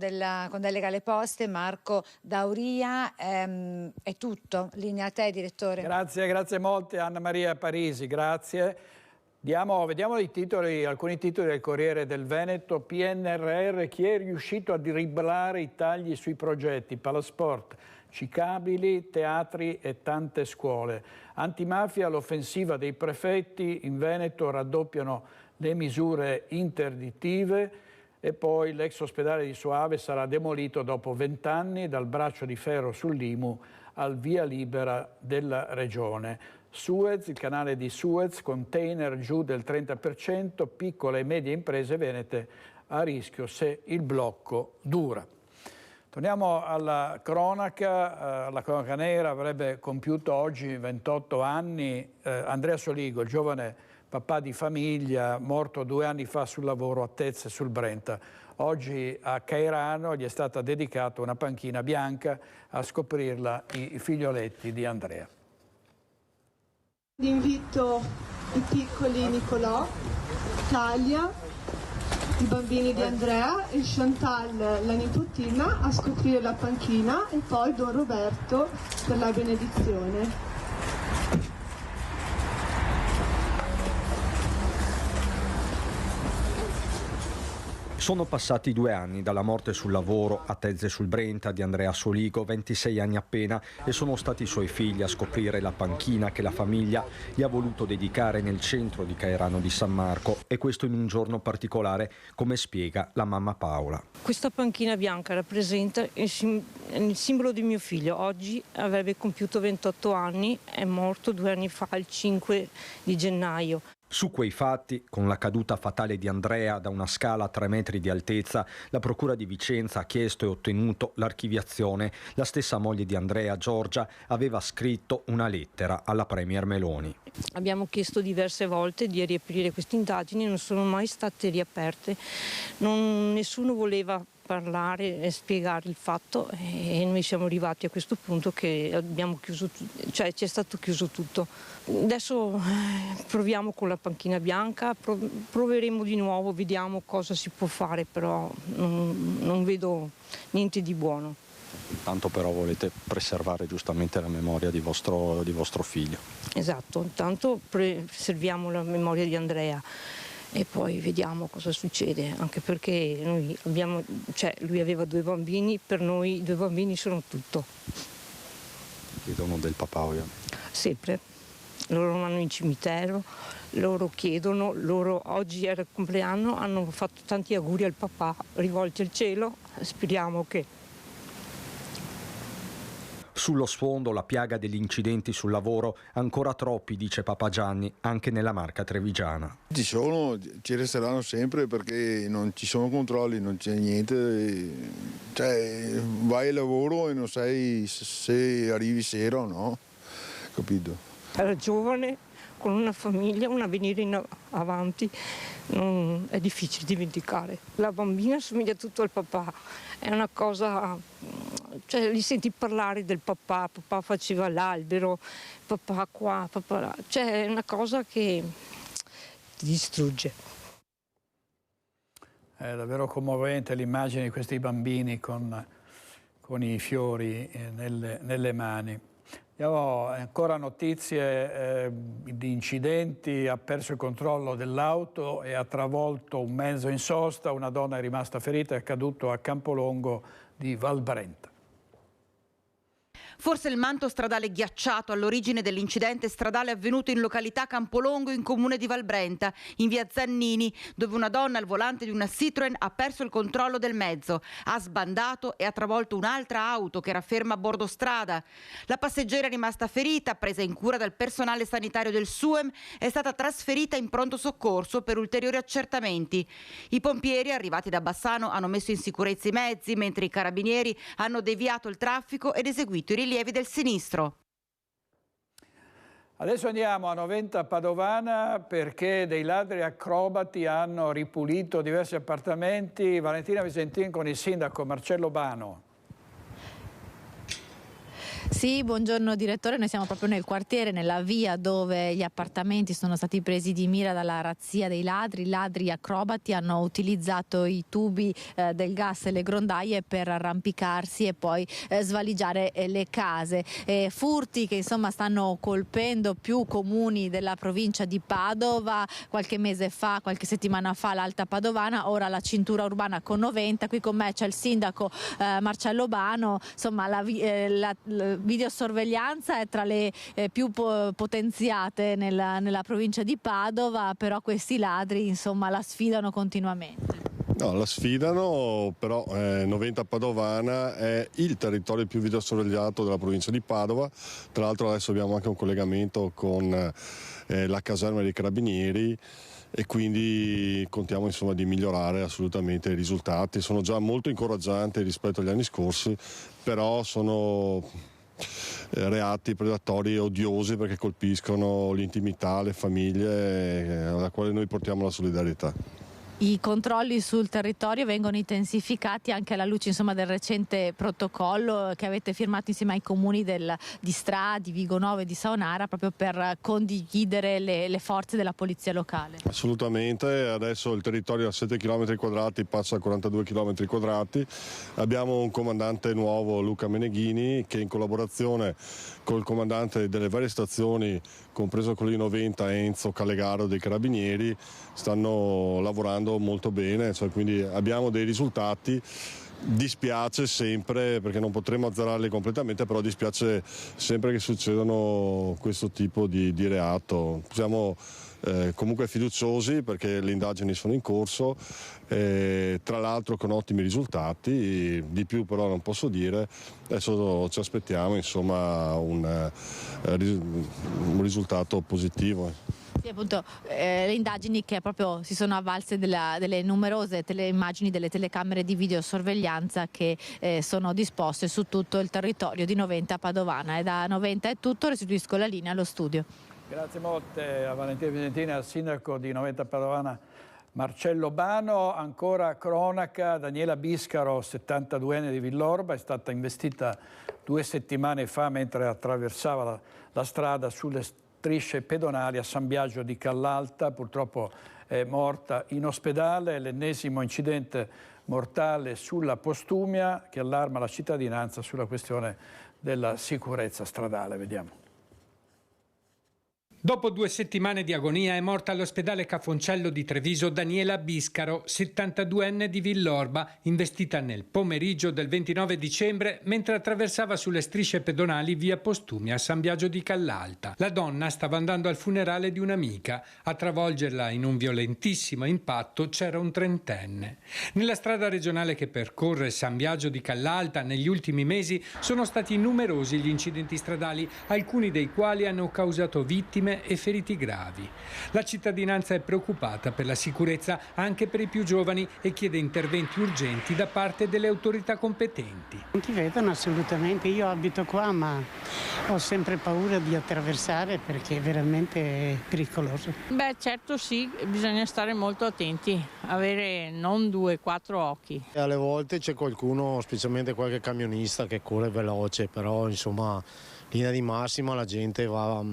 con delega alle Poste, Marco D'Auria, è tutto. Linea a te, direttore. Grazie molte Anna Maria Parisi, grazie. Vediamo i titoli, alcuni titoli del Corriere del Veneto. PNRR, chi è riuscito a driblare i tagli sui progetti? Palasport, cicabili, teatri e tante scuole. Antimafia, l'offensiva dei prefetti, in Veneto raddoppiano le misure interdittive, e poi l'ex ospedale di Soave sarà demolito dopo 20 anni, dal braccio di ferro sull'Imu al via libera della regione. Suez, il canale di Suez, container giù del 30%, piccole e medie imprese venete a rischio se il blocco dura. Torniamo alla cronaca nera. Avrebbe compiuto oggi 28 anni Andrea Soligo, il giovane papà di famiglia, morto 2 anni fa sul lavoro a Tezze sul Brenta. Oggi a Cairano gli è stata dedicata una panchina bianca, a scoprirla i figlioletti di Andrea. Invito i piccoli Nicolò, Talia, i bambini di Andrea e Chantal, la nipotina, a scoprire la panchina, e poi Don Roberto per la benedizione. Sono passati 2 anni dalla morte sul lavoro a Tezze sul Brenta di Andrea Soligo, 26 anni appena, e sono stati i suoi figli a scoprire la panchina che la famiglia gli ha voluto dedicare nel centro di Cairano di San Marco, e questo in un giorno particolare, come spiega la mamma Paola. Questa panchina bianca rappresenta il simbolo di mio figlio. Oggi avrebbe compiuto 28 anni, è morto 2 anni fa, il 5 di gennaio. Su quei fatti, con la caduta fatale di Andrea da una scala a 3 metri di altezza, la Procura di Vicenza ha chiesto e ottenuto l'archiviazione. La stessa moglie di Andrea, Giorgia, aveva scritto una lettera alla Premier Meloni. Abbiamo chiesto diverse volte di riaprire queste indagini, non sono mai state riaperte. Nessuno voleva parlare e spiegare il fatto, e noi siamo arrivati a questo punto che abbiamo chiuso, cioè ci è stato chiuso tutto. Adesso proviamo con la panchina bianca, proveremo di nuovo, vediamo cosa si può fare, però non vedo niente di buono. Intanto però volete preservare giustamente la memoria di vostro figlio. Esatto, intanto preserviamo la memoria di Andrea e poi vediamo cosa succede, anche perché lui aveva 2 bambini, per noi 2 bambini sono tutto. Chiedono del papà ovviamente. Sempre, loro vanno in cimitero, loro chiedono, oggi era il compleanno, hanno fatto tanti auguri al papà rivolti al cielo, speriamo che... Sullo sfondo la piaga degli incidenti sul lavoro, ancora troppi, dice Papa Gianni, anche nella Marca trevigiana. Ci resteranno sempre, perché non ci sono controlli, non c'è niente, cioè vai al lavoro e non sai se arrivi sera o no, capito? Era giovane, con una famiglia, un avvenire avanti, è difficile dimenticare. La bambina assomiglia tutto al papà, è una cosa, cioè li senti parlare del papà faceva l'albero, papà qua, papà là, cioè è una cosa che ti distrugge. È davvero commovente l'immagine di questi bambini con i fiori nelle mani. Abbiamo ancora notizie di incidenti. Ha perso il controllo dell'auto e ha travolto un mezzo in sosta. Una donna è rimasta ferita, è accaduto a Campolongo di Val Brenta. Forse il manto stradale ghiacciato all'origine dell'incidente stradale avvenuto in località Campolongo, in comune di Valbrenta, in via Zannini, dove una donna al volante di una Citroen ha perso il controllo del mezzo, ha sbandato e ha travolto un'altra auto che era ferma a bordo strada. La passeggera è rimasta ferita, presa in cura dal personale sanitario del SUEM, è stata trasferita in pronto soccorso per ulteriori accertamenti. I pompieri arrivati da Bassano hanno messo in sicurezza i mezzi, mentre i carabinieri hanno deviato il traffico ed eseguito i rilievi del sinistro. Adesso andiamo a Noventa Padovana perché dei ladri acrobati hanno ripulito diversi appartamenti. Valentina Visentin con il sindaco Marcello Bano. Sì, buongiorno direttore, noi siamo proprio nel quartiere, nella via dove gli appartamenti sono stati presi di mira dalla razzia dei ladri. I ladri acrobati hanno utilizzato i tubi del gas e le grondaie per arrampicarsi e poi svaligiare le case. Furti che insomma stanno colpendo più comuni della provincia di Padova, qualche mese fa, qualche settimana fa l'Alta Padovana, ora la cintura urbana con Noventa. Qui con me c'è il sindaco Marcello Bano. Insomma la videosorveglianza è tra le più potenziate nella provincia di Padova, però questi ladri insomma la sfidano continuamente. No, la sfidano, però Noventa Padovana è il territorio più videosorvegliato della provincia di Padova. Tra l'altro adesso abbiamo anche un collegamento con la caserma dei Carabinieri e quindi contiamo insomma di migliorare assolutamente i risultati. Sono già molto incoraggianti rispetto agli anni scorsi, però sono reati predatori odiosi perché colpiscono l'intimità, le famiglie alla quale noi portiamo la solidarietà. I controlli sul territorio vengono intensificati anche alla luce insomma, del recente protocollo che avete firmato insieme ai comuni di Stra, di Vigonove e di Saonara, proprio per condividere le forze della polizia locale. Assolutamente, adesso il territorio a 7 km quadrati passa a 42 km quadrati. Abbiamo un comandante nuovo, Luca Meneghini, che in collaborazione col comandante delle varie stazioni, compreso quello di Noventa, Enzo Calegaro dei Carabinieri, stanno lavorando molto bene, quindi abbiamo dei risultati. Dispiace sempre perché non potremo azzerarli completamente, però dispiace sempre che succedano questo tipo di reato. Siamo comunque fiduciosi perché le indagini sono in corso, tra l'altro con ottimi risultati, di più però non posso dire. Adesso ci aspettiamo insomma un risultato positivo. Sì, appunto, le indagini che proprio si sono avvalse delle numerose immagini delle telecamere di videosorveglianza che sono disposte su tutto il territorio di Noventa Padovana. E da Noventa è tutto, restituisco la linea allo studio. Grazie molte a Valentina Visentina, al sindaco di Noventa Padovana Marcello Bano. Ancora cronaca, Daniela Biscaro, 72enne di Villorba, è stata investita 2 settimane fa mentre attraversava la strada sulle strisce pedonali a San Biagio di Callalta. Purtroppo è morta in ospedale, l'ennesimo incidente mortale sulla Postumia che allarma la cittadinanza sulla questione della sicurezza stradale. Vediamo. Dopo 2 settimane di agonia è morta all'ospedale Cafoncello di Treviso Daniela Biscaro, 72enne di Villorba, investita nel pomeriggio del 29 dicembre mentre attraversava sulle strisce pedonali via Postumia a San Biagio di Callalta. La donna stava andando al funerale di un'amica. A travolgerla in un violentissimo impatto c'era un 30enne. Nella strada regionale che percorre San Biagio di Callalta negli ultimi mesi sono stati numerosi gli incidenti stradali, alcuni dei quali hanno causato vittime e feriti gravi. La cittadinanza è preoccupata per la sicurezza anche per i più giovani e chiede interventi urgenti da parte delle autorità competenti. Non ti vedono assolutamente, io abito qua ma ho sempre paura di attraversare perché è veramente pericoloso. Beh certo sì, bisogna stare molto attenti, avere non 2-4 occhi. Alle volte c'è qualcuno, specialmente qualche camionista che corre veloce, però insomma linea di massima la gente va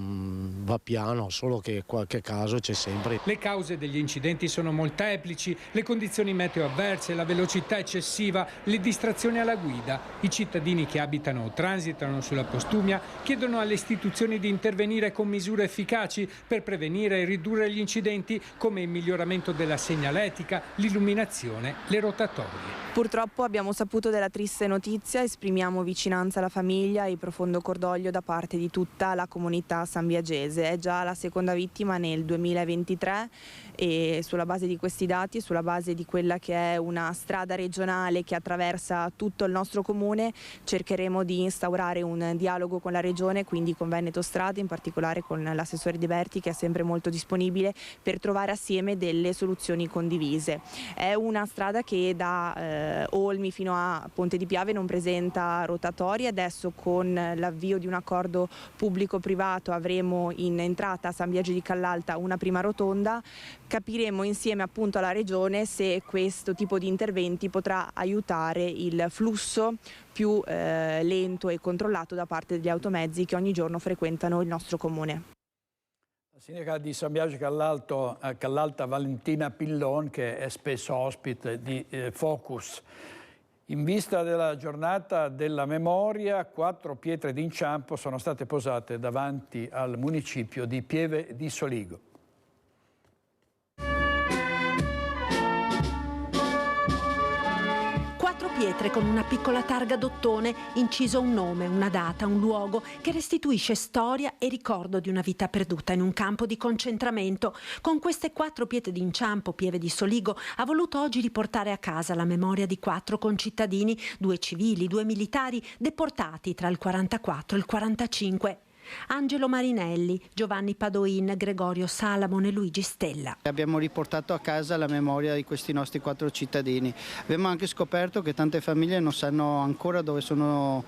piano, solo che qualche caso c'è sempre. Le cause degli incidenti sono molteplici: le condizioni meteo avverse, la velocità eccessiva, le distrazioni alla guida. I cittadini che abitano o transitano sulla Postumia chiedono alle istituzioni di intervenire con misure efficaci per prevenire e ridurre gli incidenti, come il miglioramento della segnaletica, l'illuminazione, le rotatorie. Purtroppo abbiamo saputo della triste notizia, esprimiamo vicinanza alla famiglia e profondo cordoglio da parte di tutta la comunità sambiagese. È già la seconda vittima nel 2023 e sulla base di questi dati, sulla base di quella che è una strada regionale che attraversa tutto il nostro comune, cercheremo di instaurare un dialogo con la regione, quindi con Veneto Strade, in particolare con l'assessore De Berti, che è sempre molto disponibile per trovare assieme delle soluzioni condivise. È una strada che da Olmi fino a Ponte di Piave non presenta rotatorie. Adesso con l'avvio di un accordo pubblico-privato avremo in entrata a San Biagio di Callalta una prima rotonda. Capiremo insieme appunto alla regione se questo tipo di interventi potrà aiutare il flusso più lento e controllato da parte degli automezzi che ogni giorno frequentano il nostro comune. La sindaca di San Biagio Callalta Valentina Pillon, che è spesso ospite di Focus. In vista della giornata della memoria, 4 pietre d'inciampo sono state posate davanti al municipio di Pieve di Soligo. Pietre con una piccola targa d'ottone, inciso un nome, una data, un luogo che restituisce storia e ricordo di una vita perduta in un campo di concentramento. Con queste 4 pietre d'inciampo, Pieve di Soligo ha voluto oggi riportare a casa la memoria di 4 concittadini, 2 civili, 2 militari, deportati tra il 44 e il 45. Angelo Marinelli, Giovanni Padoin, Gregorio Salamon e Luigi Stella. Abbiamo riportato a casa la memoria di questi nostri 4 cittadini. Abbiamo anche scoperto che tante famiglie non sanno ancora dove sono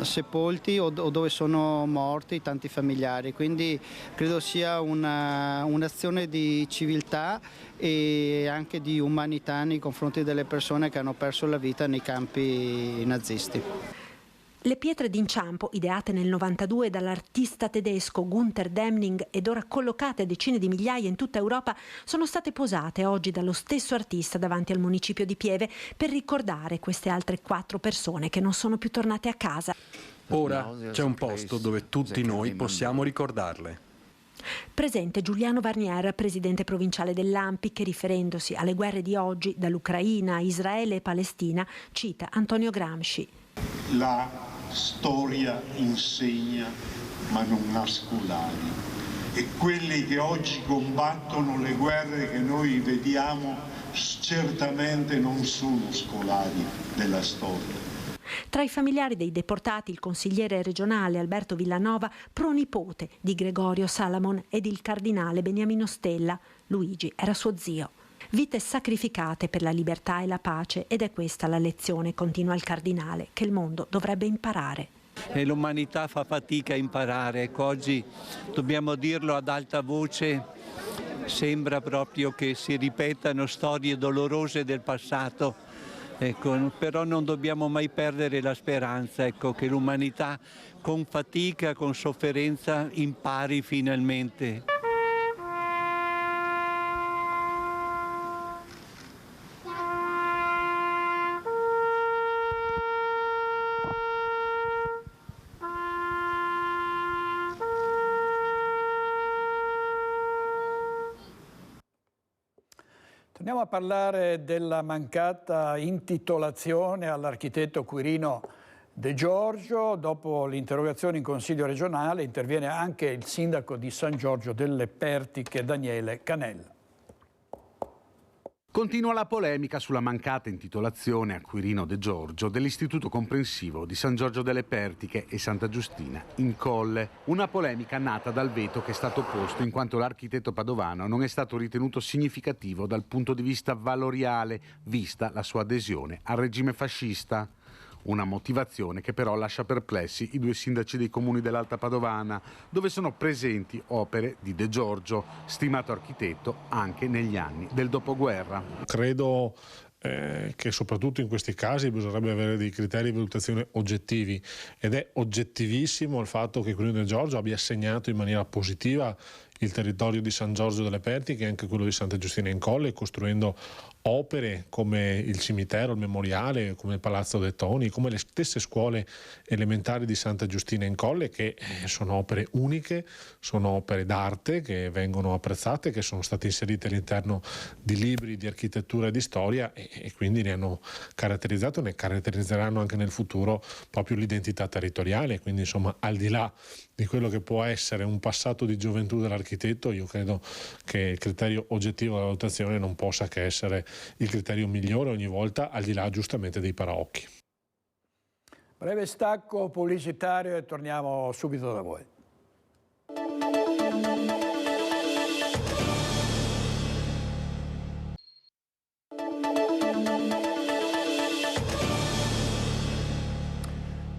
sepolti o dove sono morti tanti familiari, quindi credo sia un'azione di civiltà e anche di umanità nei confronti delle persone che hanno perso la vita nei campi nazisti. Le pietre d'inciampo, ideate nel 92 dall'artista tedesco Gunther Demning ed ora collocate a decine di migliaia in tutta Europa, sono state posate oggi dallo stesso artista davanti al municipio di Pieve per ricordare queste altre 4 persone che non sono più tornate a casa. Ora c'è un posto dove tutti noi possiamo ricordarle. Presente Giuliano Varnier, presidente provinciale dell'ANPI, che riferendosi alle guerre di oggi, dall'Ucraina a Israele e Palestina, cita Antonio Gramsci. La storia insegna ma non ha scolari e quelli che oggi combattono le guerre che noi vediamo certamente non sono scolari della storia. Tra i familiari dei deportati il consigliere regionale Alberto Villanova, pronipote di Gregorio Salamon, ed il cardinale Beniamino Stella. Luigi era suo zio. Vite sacrificate per la libertà e la pace, ed è questa la lezione, continua il cardinale, che il mondo dovrebbe imparare. E l'umanità fa fatica a imparare. Ecco, oggi dobbiamo dirlo ad alta voce, sembra proprio che si ripetano storie dolorose del passato. Ecco, però non dobbiamo mai perdere la speranza, ecco, che l'umanità con fatica, con sofferenza impari finalmente. Torniamo a parlare della mancata intitolazione all'architetto Quirino De Giorgio. Dopo l'interrogazione in Consiglio regionale interviene anche il sindaco di San Giorgio delle Pertiche, Daniele Canella. Continua la polemica sulla mancata intitolazione a Quirino De Giorgio dell'Istituto Comprensivo di San Giorgio delle Pertiche e Santa Giustina in Colle. Una polemica nata dal veto che è stato posto in quanto l'architetto padovano non è stato ritenuto significativo dal punto di vista valoriale, vista la sua adesione al regime fascista. Una motivazione che però lascia perplessi i 2 sindaci dei comuni dell'Alta Padovana, dove sono presenti opere di De Giorgio, stimato architetto anche negli anni del dopoguerra. Credo che soprattutto in questi casi bisognerebbe avere dei criteri di valutazione oggettivi, ed è oggettivissimo il fatto che Quirino De Giorgio abbia assegnato in maniera positiva il territorio di San Giorgio delle Pertiche e anche quello di Santa Giustina in Colle, costruendo opere come il cimitero, il memoriale, come il Palazzo dei Toni, come le stesse scuole elementari di Santa Giustina in Colle, che sono opere uniche, sono opere d'arte che vengono apprezzate, che sono state inserite all'interno di libri di architettura e di storia e quindi ne hanno caratterizzato, ne caratterizzeranno anche nel futuro proprio l'identità territoriale. Quindi insomma, al di là di quello che può essere un passato di gioventù dell'architetto, io credo che il criterio oggettivo della valutazione non possa che essere il criterio migliore ogni volta, al di là giustamente dei paraocchi. Breve stacco pubblicitario e torniamo subito da voi.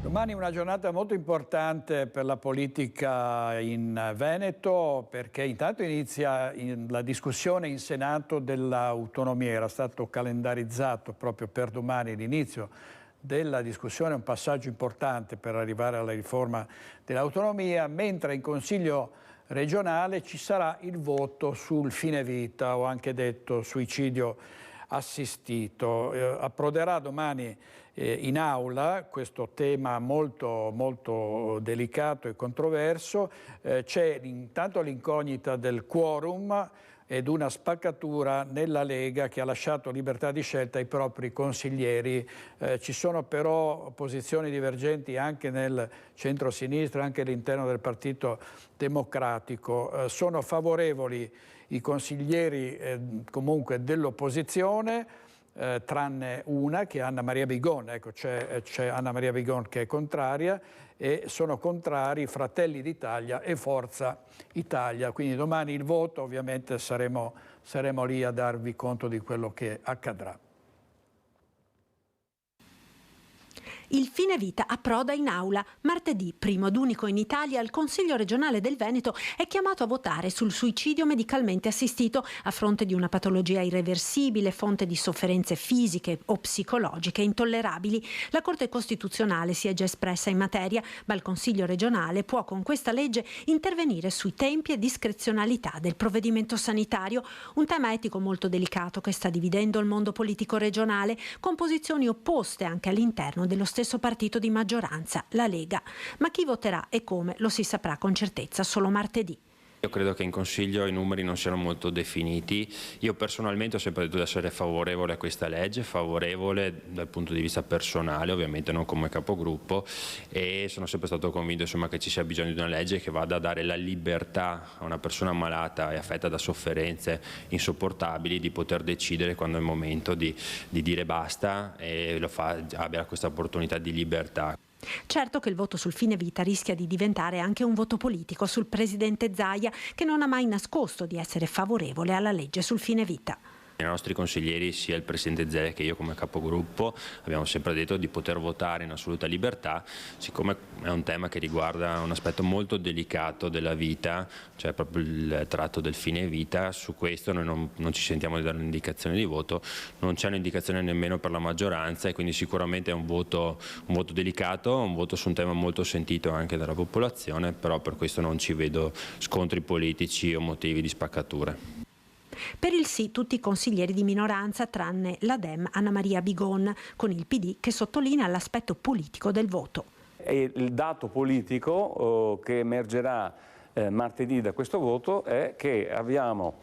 Domani è una giornata molto importante per la politica in Veneto, perché intanto inizia la discussione in Senato dell'autonomia. Era stato calendarizzato proprio per domani l'inizio della discussione, un passaggio importante per arrivare alla riforma dell'autonomia, mentre in Consiglio regionale ci sarà il voto sul fine vita, o anche detto suicidio assistito. Approderà domani in aula questo tema molto delicato e controverso. C'è intanto l'incognita del quorum ed una spaccatura nella Lega che ha lasciato libertà di scelta ai propri consiglieri. Ci sono però posizioni divergenti anche nel centro-sinistra, anche all'interno del Partito Democratico. Sono favorevoli i consiglieri comunque dell'opposizione, tranne una, che è Anna Maria Bigon. Ecco, c'è Anna Maria Bigon che è contraria, e sono contrari Fratelli d'Italia e Forza Italia. Quindi domani il voto, ovviamente saremo lì a darvi conto di quello che accadrà. Il fine vita approda in aula. Martedì, primo ed unico in Italia, il Consiglio regionale del Veneto è chiamato a votare sul suicidio medicalmente assistito a fronte di una patologia irreversibile, fonte di sofferenze fisiche o psicologiche intollerabili. La Corte Costituzionale si è già espressa in materia, ma il Consiglio regionale può con questa legge intervenire sui tempi e discrezionalità del provvedimento sanitario, un tema etico molto delicato che sta dividendo il mondo politico regionale, con posizioni opposte anche all'interno dello stesso partito di maggioranza, la Lega. Ma chi voterà e come lo si saprà con certezza solo martedì. Io credo che in Consiglio i numeri non siano molto definiti. Io personalmente ho sempre detto di essere favorevole a questa legge, favorevole dal punto di vista personale, ovviamente non come capogruppo, e sono sempre stato convinto insomma, che ci sia bisogno di una legge che vada a dare la libertà a una persona malata e affetta da sofferenze insopportabili di poter decidere quando è il momento di dire basta, e abbia questa opportunità di libertà. Certo che il voto sul fine vita rischia di diventare anche un voto politico sul presidente Zaia, che non ha mai nascosto di essere favorevole alla legge sul fine vita. I nostri consiglieri, sia il presidente Zaia che io come capogruppo, abbiamo sempre detto di poter votare in assoluta libertà, siccome è un tema che riguarda un aspetto molto delicato della vita, cioè proprio il tratto del fine vita. Su questo noi non ci sentiamo di dare un'indicazione di voto, non c'è un'indicazione nemmeno per la maggioranza, e quindi sicuramente è un voto delicato, un voto su un tema molto sentito anche dalla popolazione, però per questo non ci vedo scontri politici o motivi di spaccature. Per il sì tutti i consiglieri di minoranza, tranne la Dem Anna Maria Bigon, con il PD che sottolinea l'aspetto politico del voto. E il dato politico che emergerà martedì da questo voto è che abbiamo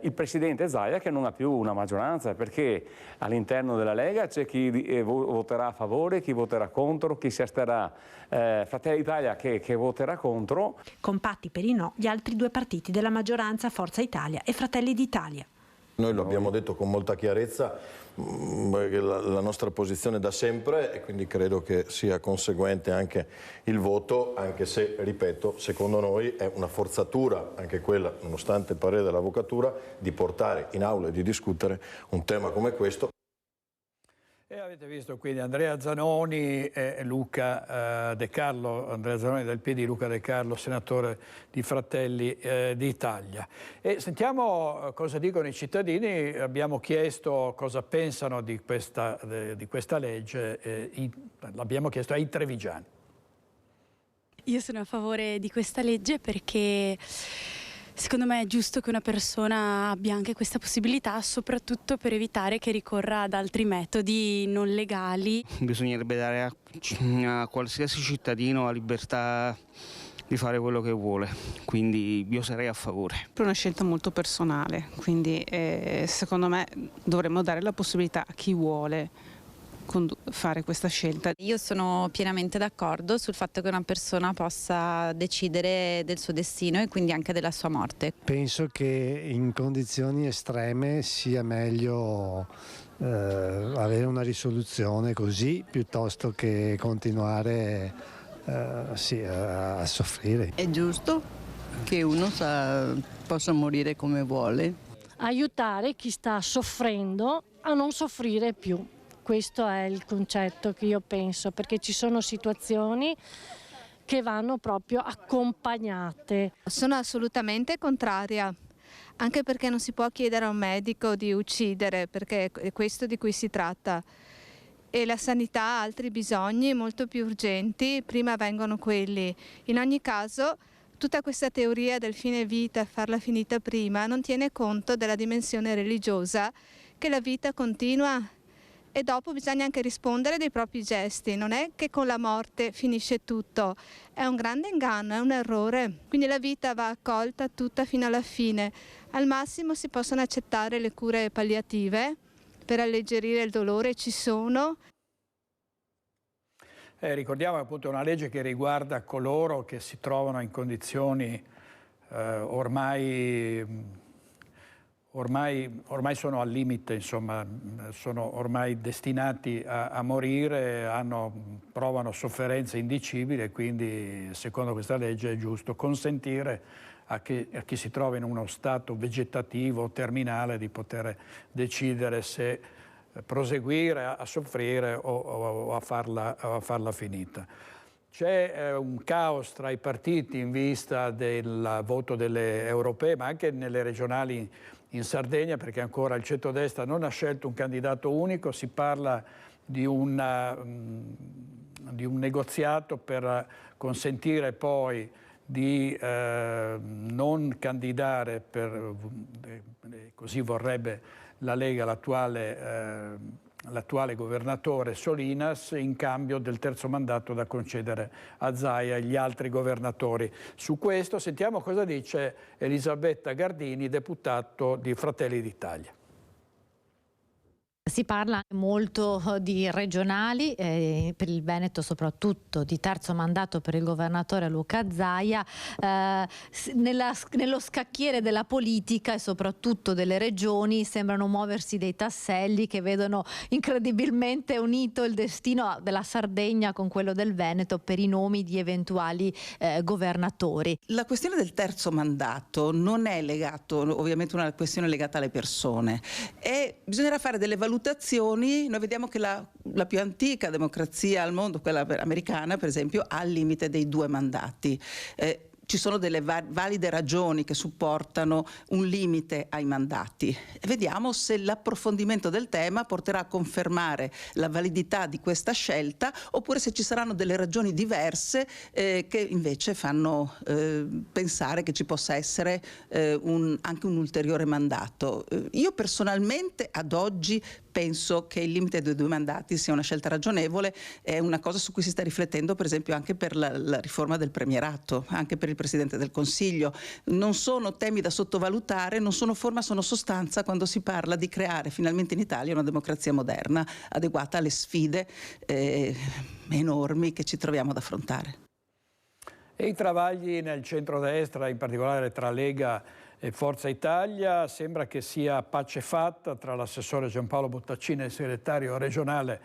il presidente Zaia che non ha più una maggioranza, perché all'interno della Lega c'è chi voterà a favore, chi voterà contro, chi si asterrà. Fratelli d'Italia che voterà contro. Compatti per i no gli altri due partiti della maggioranza, Forza Italia e Fratelli d'Italia. Noi lo abbiamo detto con molta chiarezza, la nostra posizione da sempre, e quindi credo che sia conseguente anche il voto, anche se, ripeto, secondo noi è una forzatura, anche quella, nonostante il parere dell'avvocatura, di portare in aula e di discutere un tema come questo. Avete visto quindi Andrea Zanoni e Luca De Carlo, Andrea Zanoni del PD, Luca De Carlo, senatore di Fratelli d'Italia. E sentiamo cosa dicono i cittadini. Abbiamo chiesto cosa pensano di questa legge, l'abbiamo chiesto ai trevigiani. Io sono a favore di questa legge perché secondo me è giusto che una persona abbia anche questa possibilità, soprattutto per evitare che ricorra ad altri metodi non legali. Bisognerebbe dare a qualsiasi cittadino la libertà di fare quello che vuole, quindi io sarei a favore. È una scelta molto personale, quindi secondo me dovremmo dare la possibilità a chi vuole fare questa scelta. Io sono pienamente d'accordo sul fatto che una persona possa decidere del suo destino e quindi anche della sua morte. Penso che in condizioni estreme sia meglio avere una risoluzione così piuttosto che continuare a soffrire. È giusto che uno possa morire come vuole. Aiutare chi sta soffrendo a non soffrire più. Questo è il concetto che io penso, perché ci sono situazioni che vanno proprio accompagnate. Sono assolutamente contraria, anche perché non si può chiedere a un medico di uccidere, perché è questo di cui si tratta. E la sanità ha altri bisogni molto più urgenti, prima vengono quelli. In ogni caso, tutta questa teoria del fine vita, farla finita prima, non tiene conto della dimensione religiosa, che la vita continua. E dopo bisogna anche rispondere dei propri gesti, non è che con la morte finisce tutto, è un grande inganno, è un errore, quindi la vita va accolta tutta fino alla fine. Al massimo si possono accettare le cure palliative per alleggerire il dolore, ci sono. Ricordiamo appunto una legge che riguarda coloro che si trovano in condizioni ormai sono al limite, insomma, sono ormai destinati a morire, provano sofferenze indicibili e quindi secondo questa legge è giusto consentire a chi si trova in uno stato vegetativo terminale di poter decidere se proseguire a soffrire o a farla finita. C'è un caos tra i partiti in vista del voto delle europee, ma anche nelle regionali in Sardegna, perché ancora il centrodestra non ha scelto un candidato unico. Si parla di un negoziato per consentire poi di non candidare, così vorrebbe la Lega, l'attuale governatore Solinas, in cambio del terzo mandato da concedere a Zaia e gli altri governatori. Su questo sentiamo cosa dice Elisabetta Gardini, deputato di Fratelli d'Italia. Si parla molto di regionali, per il Veneto soprattutto di terzo mandato per il governatore Luca Zaia. Nello scacchiere della politica e soprattutto delle regioni sembrano muoversi dei tasselli che vedono incredibilmente unito il destino della Sardegna con quello del Veneto per i nomi di eventuali governatori. La questione del terzo mandato non è legato, ovviamente una questione legata alle persone, e bisognerà fare delle valutazioni. Noi vediamo che la più antica democrazia al mondo, quella americana per esempio, ha il limite dei 2 mandati. Ci sono delle valide ragioni che supportano un limite ai mandati. Vediamo se l'approfondimento del tema porterà a confermare la validità di questa scelta oppure se ci saranno delle ragioni diverse che invece fanno pensare che ci possa essere anche un ulteriore mandato. Io personalmente ad oggi penso che il limite dei 2 mandati sia una scelta ragionevole, è una cosa su cui si sta riflettendo per esempio anche per la riforma del premierato, anche per il Presidente del Consiglio. Non sono temi da sottovalutare, non sono forma, sono sostanza quando si parla di creare finalmente in Italia una democrazia moderna, adeguata alle sfide enormi che ci troviamo ad affrontare. E i travagli nel centrodestra, in particolare tra Lega e Forza Italia, sembra che sia pace fatta tra l'assessore Giampaolo Bottaccini e il segretario regionale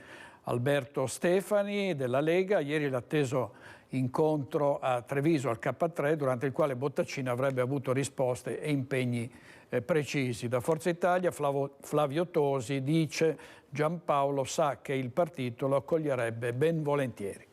Alberto Stefani della Lega. Ieri l'atteso incontro a Treviso al K3, durante il quale Bottaccini avrebbe avuto risposte e impegni precisi. Da Forza Italia Flavio Tosi dice: Giampaolo sa che il partito lo accoglierebbe ben volentieri.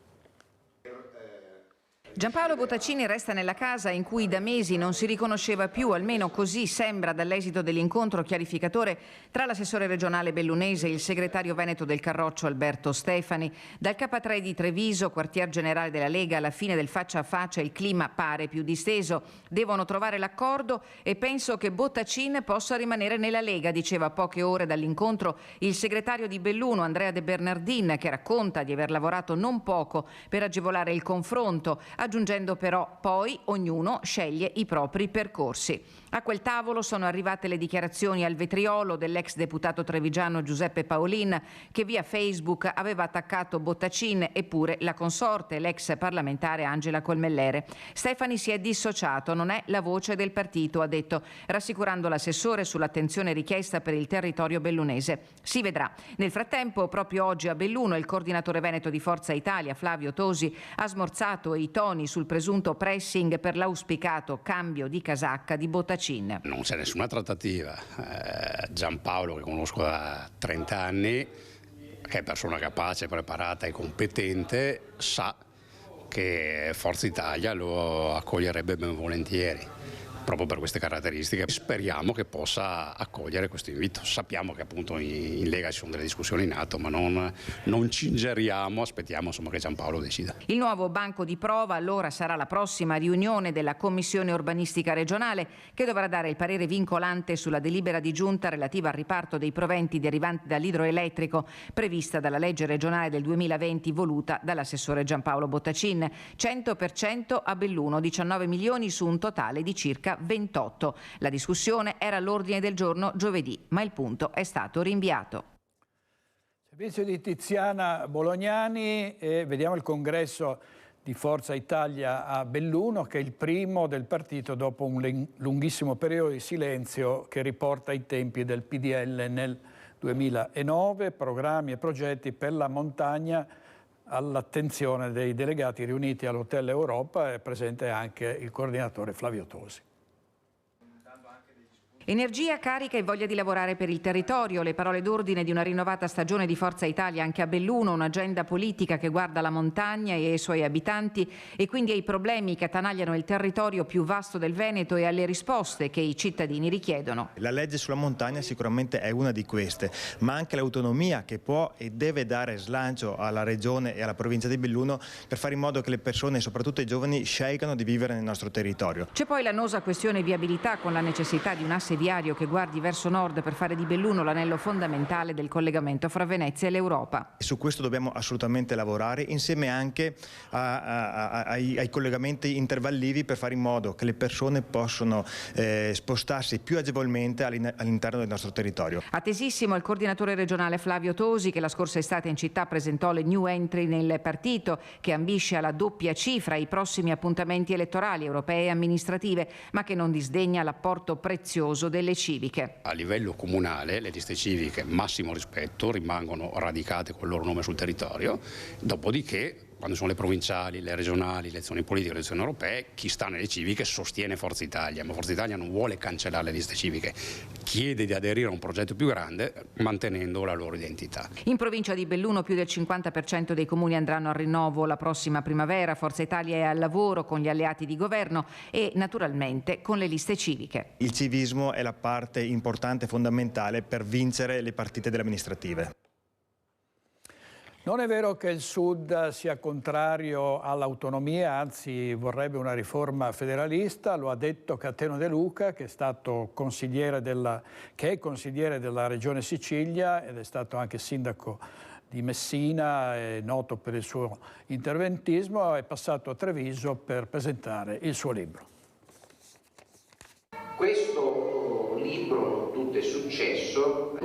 Giampaolo Bottacini resta nella casa in cui da mesi non si riconosceva più, almeno così sembra dall'esito dell'incontro chiarificatore tra l'assessore regionale bellunese e il segretario veneto del Carroccio Alberto Stefani. Dal K3 di Treviso, quartier generale della Lega, alla fine del faccia a faccia il clima pare più disteso. Devono trovare l'accordo e penso che Bottacin possa rimanere nella Lega, diceva a poche ore dall'incontro il segretario di Belluno Andrea De Bernardin, che racconta di aver lavorato non poco per agevolare il confronto, aggiungendo però poi ognuno sceglie i propri percorsi. A quel tavolo sono arrivate le dichiarazioni al vetriolo dell'ex deputato trevigiano Giuseppe Paolin, che via Facebook aveva attaccato Bottacin, eppure la consorte, l'ex parlamentare Angela Colmellere. Stefani si è dissociato, non è la voce del partito, ha detto, rassicurando l'assessore sull'attenzione richiesta per il territorio bellunese. Si vedrà. Nel frattempo, proprio oggi a Belluno, il coordinatore veneto di Forza Italia, Flavio Tosi, ha smorzato i toni sul presunto pressing per l'auspicato cambio di casacca di Bottacin. Non c'è nessuna trattativa. Giampaolo, che conosco da 30 anni, che è persona capace, preparata e competente, sa che Forza Italia lo accoglierebbe ben volentieri. Proprio per queste caratteristiche speriamo che possa accogliere questo invito. Sappiamo che appunto in Lega ci sono delle discussioni in atto, ma non ci ingeriamo, aspettiamo insomma che Giampaolo decida. Il nuovo banco di prova allora sarà la prossima riunione della Commissione Urbanistica Regionale, che dovrà dare il parere vincolante sulla delibera di giunta relativa al riparto dei proventi derivanti dall'idroelettrico prevista dalla legge regionale del 2020 voluta dall'assessore Giampaolo Bottacin. 100% a Belluno, 19 milioni su un totale di circa 28. La discussione era all'ordine del giorno giovedì, ma il punto è stato rinviato. Servizio di Tiziana Bolognani e vediamo il congresso di Forza Italia a Belluno, che è il primo del partito dopo un lunghissimo periodo di silenzio che riporta i tempi del PDL nel 2009, programmi e progetti per la montagna all'attenzione dei delegati riuniti all'Hotel Europa. È presente anche il coordinatore Flavio Tosi. Energia, carica e voglia di lavorare per il territorio, le parole d'ordine di una rinnovata stagione di Forza Italia anche a Belluno, un'agenda politica che guarda la montagna e ai suoi abitanti e quindi ai problemi che attanagliano il territorio più vasto del Veneto e alle risposte che i cittadini richiedono. La legge sulla montagna sicuramente è una di queste, ma anche l'autonomia che può e deve dare slancio alla regione e alla provincia di Belluno per fare in modo che le persone, soprattutto i giovani, scelgano di vivere nel nostro territorio. C'è poi l'annosa questione viabilità, con la necessità di un asse viario che guardi verso nord per fare di Belluno l'anello fondamentale del collegamento fra Venezia e l'Europa. E su questo dobbiamo assolutamente lavorare insieme anche ai collegamenti intervallivi per fare in modo che le persone possano spostarsi più agevolmente all'interno del nostro territorio. Attesissimo il coordinatore regionale Flavio Tosi, che la scorsa estate in città presentò le new entry nel partito, che ambisce alla doppia cifra ai prossimi appuntamenti elettorali europee e amministrative, ma che non disdegna l'apporto prezioso delle civiche. A livello comunale le liste civiche, massimo rispetto, rimangono radicate col loro nome sul territorio, dopodiché quando sono le provinciali, le regionali, le elezioni politiche, le elezioni europee, chi sta nelle civiche sostiene Forza Italia, ma Forza Italia non vuole cancellare le liste civiche, chiede di aderire a un progetto più grande mantenendo la loro identità. In provincia di Belluno più del 50% dei comuni andranno al rinnovo la prossima primavera. Forza Italia è al lavoro con gli alleati di governo e naturalmente con le liste civiche. Il civismo è la parte importante e fondamentale per vincere le partite delle amministrative. Non è vero che il Sud sia contrario all'autonomia, anzi vorrebbe una riforma federalista, lo ha detto Cateno De Luca, che è consigliere della Regione Sicilia ed è stato anche sindaco di Messina, è noto per il suo interventismo, è passato a Treviso per presentare il suo libro. Questo libro tutto è successo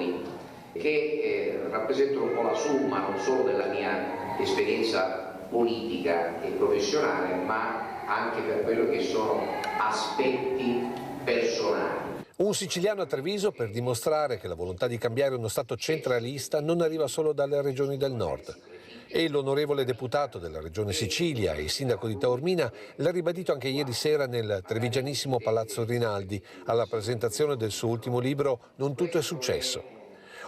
che rappresenta un po' la somma non solo della mia esperienza politica e professionale, ma anche per quello che sono aspetti personali. Un siciliano a Treviso per dimostrare che la volontà di cambiare uno Stato centralista non arriva solo dalle regioni del nord. E l'onorevole deputato della Regione Sicilia e sindaco di Taormina l'ha ribadito anche ieri sera nel trevigianissimo Palazzo Rinaldi alla presentazione del suo ultimo libro Non tutto è successo.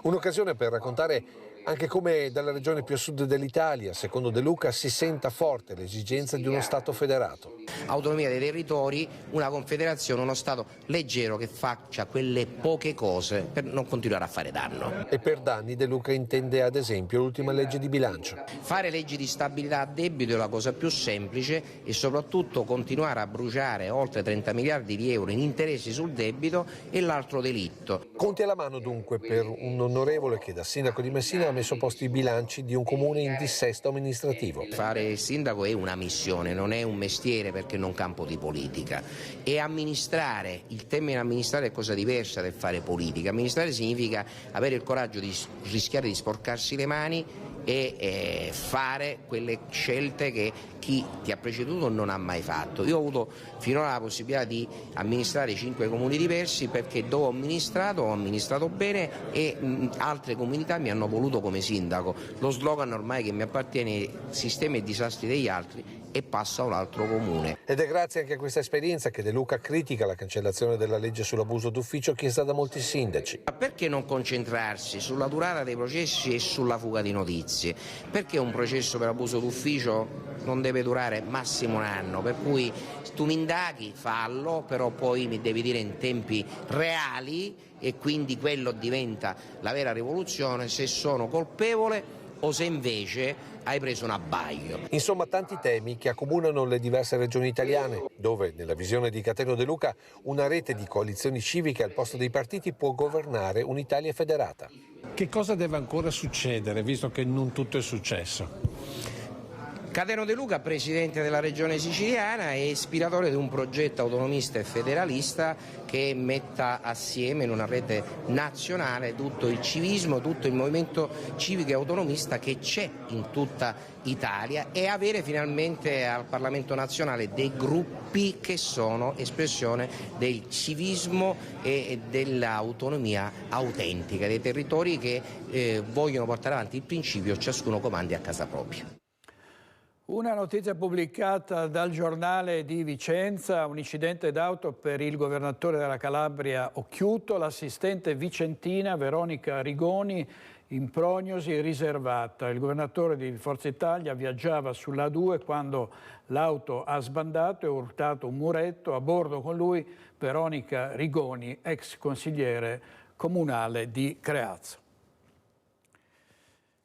Un'occasione per raccontare anche come dalla regione più a sud dell'Italia, secondo De Luca, si senta forte l'esigenza di uno Stato federato. Autonomia dei territori, una confederazione, uno Stato leggero che faccia quelle poche cose per non continuare a fare danno. E per danni De Luca intende ad esempio l'ultima legge di bilancio. Fare leggi di stabilità a debito è la cosa più semplice e soprattutto continuare a bruciare oltre 30 miliardi di euro in interessi sul debito è l'altro delitto. Conti alla mano dunque per un onorevole che da sindaco di Messina ha messo a posto i bilanci di un comune in dissesto amministrativo. Fare il sindaco è una missione, non è un mestiere perché non campo di politica. E amministrare, il termine amministrare è cosa diversa dal fare politica. Amministrare significa avere il coraggio di rischiare di sporcarsi le mani e fare quelle scelte che chi ti ha preceduto non ha mai fatto. Io ho avuto finora la possibilità di amministrare 5 comuni diversi perché dove ho amministrato bene e altre comunità mi hanno voluto come sindaco. Lo slogan ormai che mi appartiene è sistema e disastri degli altri e passa a un altro comune. Ed è grazie anche a questa esperienza che De Luca critica la cancellazione della legge sull'abuso d'ufficio chiesta da molti sindaci. Ma perché non concentrarsi sulla durata dei processi e sulla fuga di notizie? Perché un processo per abuso d'ufficio non deve durare massimo un anno, per cui tu mi indaghi, fallo, però poi mi devi dire in tempi reali e quindi quello diventa la vera rivoluzione se sono colpevole o se invece hai preso un abbaglio. Insomma, tanti temi che accomunano le diverse regioni italiane, dove, nella visione di Cateno De Luca, una rete di coalizioni civiche al posto dei partiti può governare un'Italia federata. Che cosa deve ancora succedere, visto che non tutto è successo? Cateno De Luca, presidente della regione siciliana, è ispiratore di un progetto autonomista e federalista che metta assieme in una rete nazionale tutto il civismo, tutto il movimento civico e autonomista che c'è in tutta Italia e avere finalmente al Parlamento nazionale dei gruppi che sono espressione del civismo e dell'autonomia autentica dei territori che vogliono portare avanti il principio ciascuno comandi a casa propria. Una notizia pubblicata dal giornale di Vicenza, un incidente d'auto per il governatore della Calabria Occhiuto, l'assistente vicentina Veronica Rigoni in prognosi riservata. Il governatore di Forza Italia viaggiava sulla A2 quando l'auto ha sbandato e urtato un muretto. A bordo con lui Veronica Rigoni, ex consigliere comunale di Creazzo.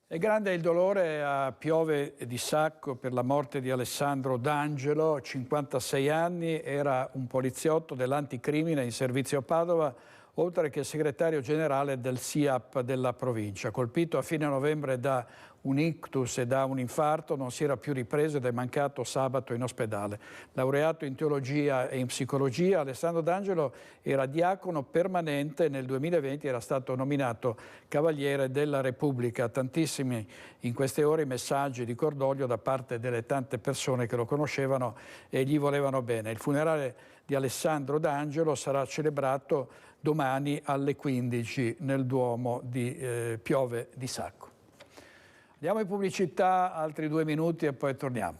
È grande il dolore a Piove di Sacco per la morte di Alessandro D'Angelo, 56 anni, era un poliziotto dell'anticrimine in servizio a Padova, oltre che segretario generale del SIAP della provincia. Colpito a fine novembre da un ictus e da un infarto, non si era più ripreso ed è mancato sabato in ospedale. Laureato in teologia e in psicologia, Alessandro D'Angelo era diacono permanente. Nel 2020 era stato nominato Cavaliere della Repubblica. Tantissimi in queste ore messaggi di cordoglio da parte delle tante persone che lo conoscevano e gli volevano bene. Il funerale di Alessandro D'Angelo sarà celebrato domani alle 15 nel Duomo di Piove di Sacco. Andiamo in pubblicità, altri 2 minuti e poi torniamo.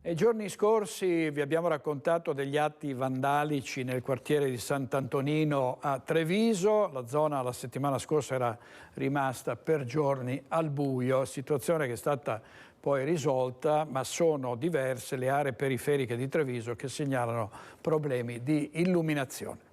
Nei giorni scorsi vi abbiamo raccontato degli atti vandalici nel quartiere di Sant'Antonino a Treviso. La zona la settimana scorsa era rimasta per giorni al buio, situazione che è stata poi risolta, ma sono diverse le aree periferiche di Treviso che segnalano problemi di illuminazione.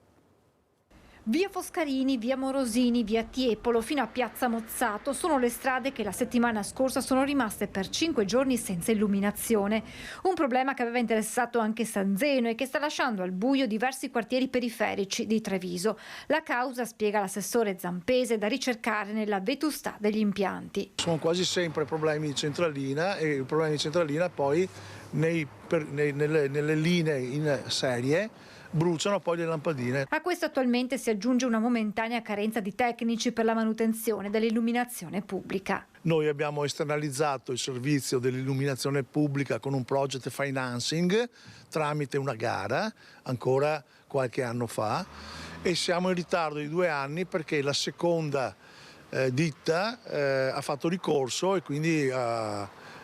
Via Foscarini, via Morosini, via Tiepolo fino a piazza Mozzato sono le strade che la settimana scorsa sono rimaste per 5 giorni senza illuminazione. Un problema che aveva interessato anche San Zeno e che sta lasciando al buio diversi quartieri periferici di Treviso. La causa, spiega l'assessore Zampese, da ricercare nella vetustà degli impianti. Sono quasi sempre problemi di centralina e i problemi di centralina poi nelle linee in serie bruciano poi le lampadine. A questo attualmente si aggiunge una momentanea carenza di tecnici per la manutenzione dell'illuminazione pubblica. Noi abbiamo esternalizzato il servizio dell'illuminazione pubblica con un project financing tramite una gara ancora qualche anno fa e siamo in ritardo di 2 anni perché la seconda ditta ha fatto ricorso e quindi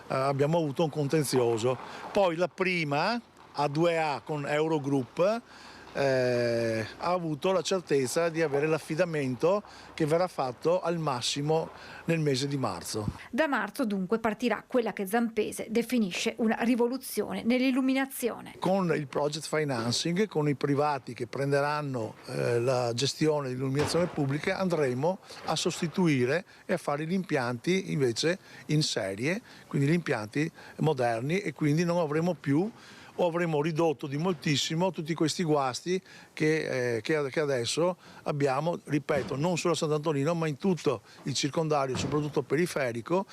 abbiamo avuto un contenzioso. Poi la prima, A2A con Eurogroup, ha avuto la certezza di avere l'affidamento che verrà fatto al massimo nel mese di marzo. Da marzo dunque partirà quella che Zampese definisce una rivoluzione nell'illuminazione. Con il project financing, con i privati che prenderanno la gestione dell'illuminazione pubblica, andremo a sostituire e a fare gli impianti invece in serie, quindi gli impianti moderni, e quindi non avremo più o avremo ridotto di moltissimo tutti questi guasti che adesso abbiamo, ripeto, non solo a Sant'Antonino ma in tutto il circondario, soprattutto periferico.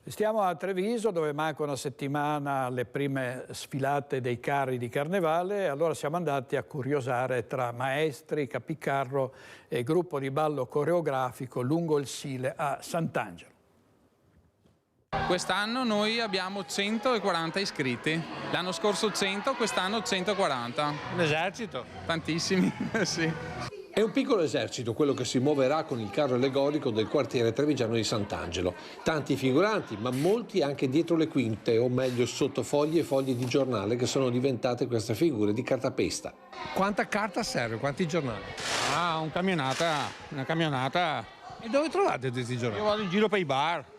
Stiamo a Treviso, dove manca una settimana alle prime sfilate dei carri di Carnevale, allora siamo andati a curiosare tra maestri, capicarro e gruppo di ballo coreografico lungo il Sile a Sant'Angelo. Quest'anno noi abbiamo 140 iscritti, l'anno scorso 100, quest'anno 140. Un esercito? Tantissimi, sì. È un piccolo esercito quello che si muoverà con il carro allegorico del quartiere trevigiano di Sant'Angelo. Tanti figuranti, ma molti anche dietro le quinte, o meglio sotto fogli e fogli di giornale che sono diventate queste figure di cartapesta. Quanta carta serve? Quanti giornali? Una camionata. E dove trovate questi giornali? Io vado in giro per i bar.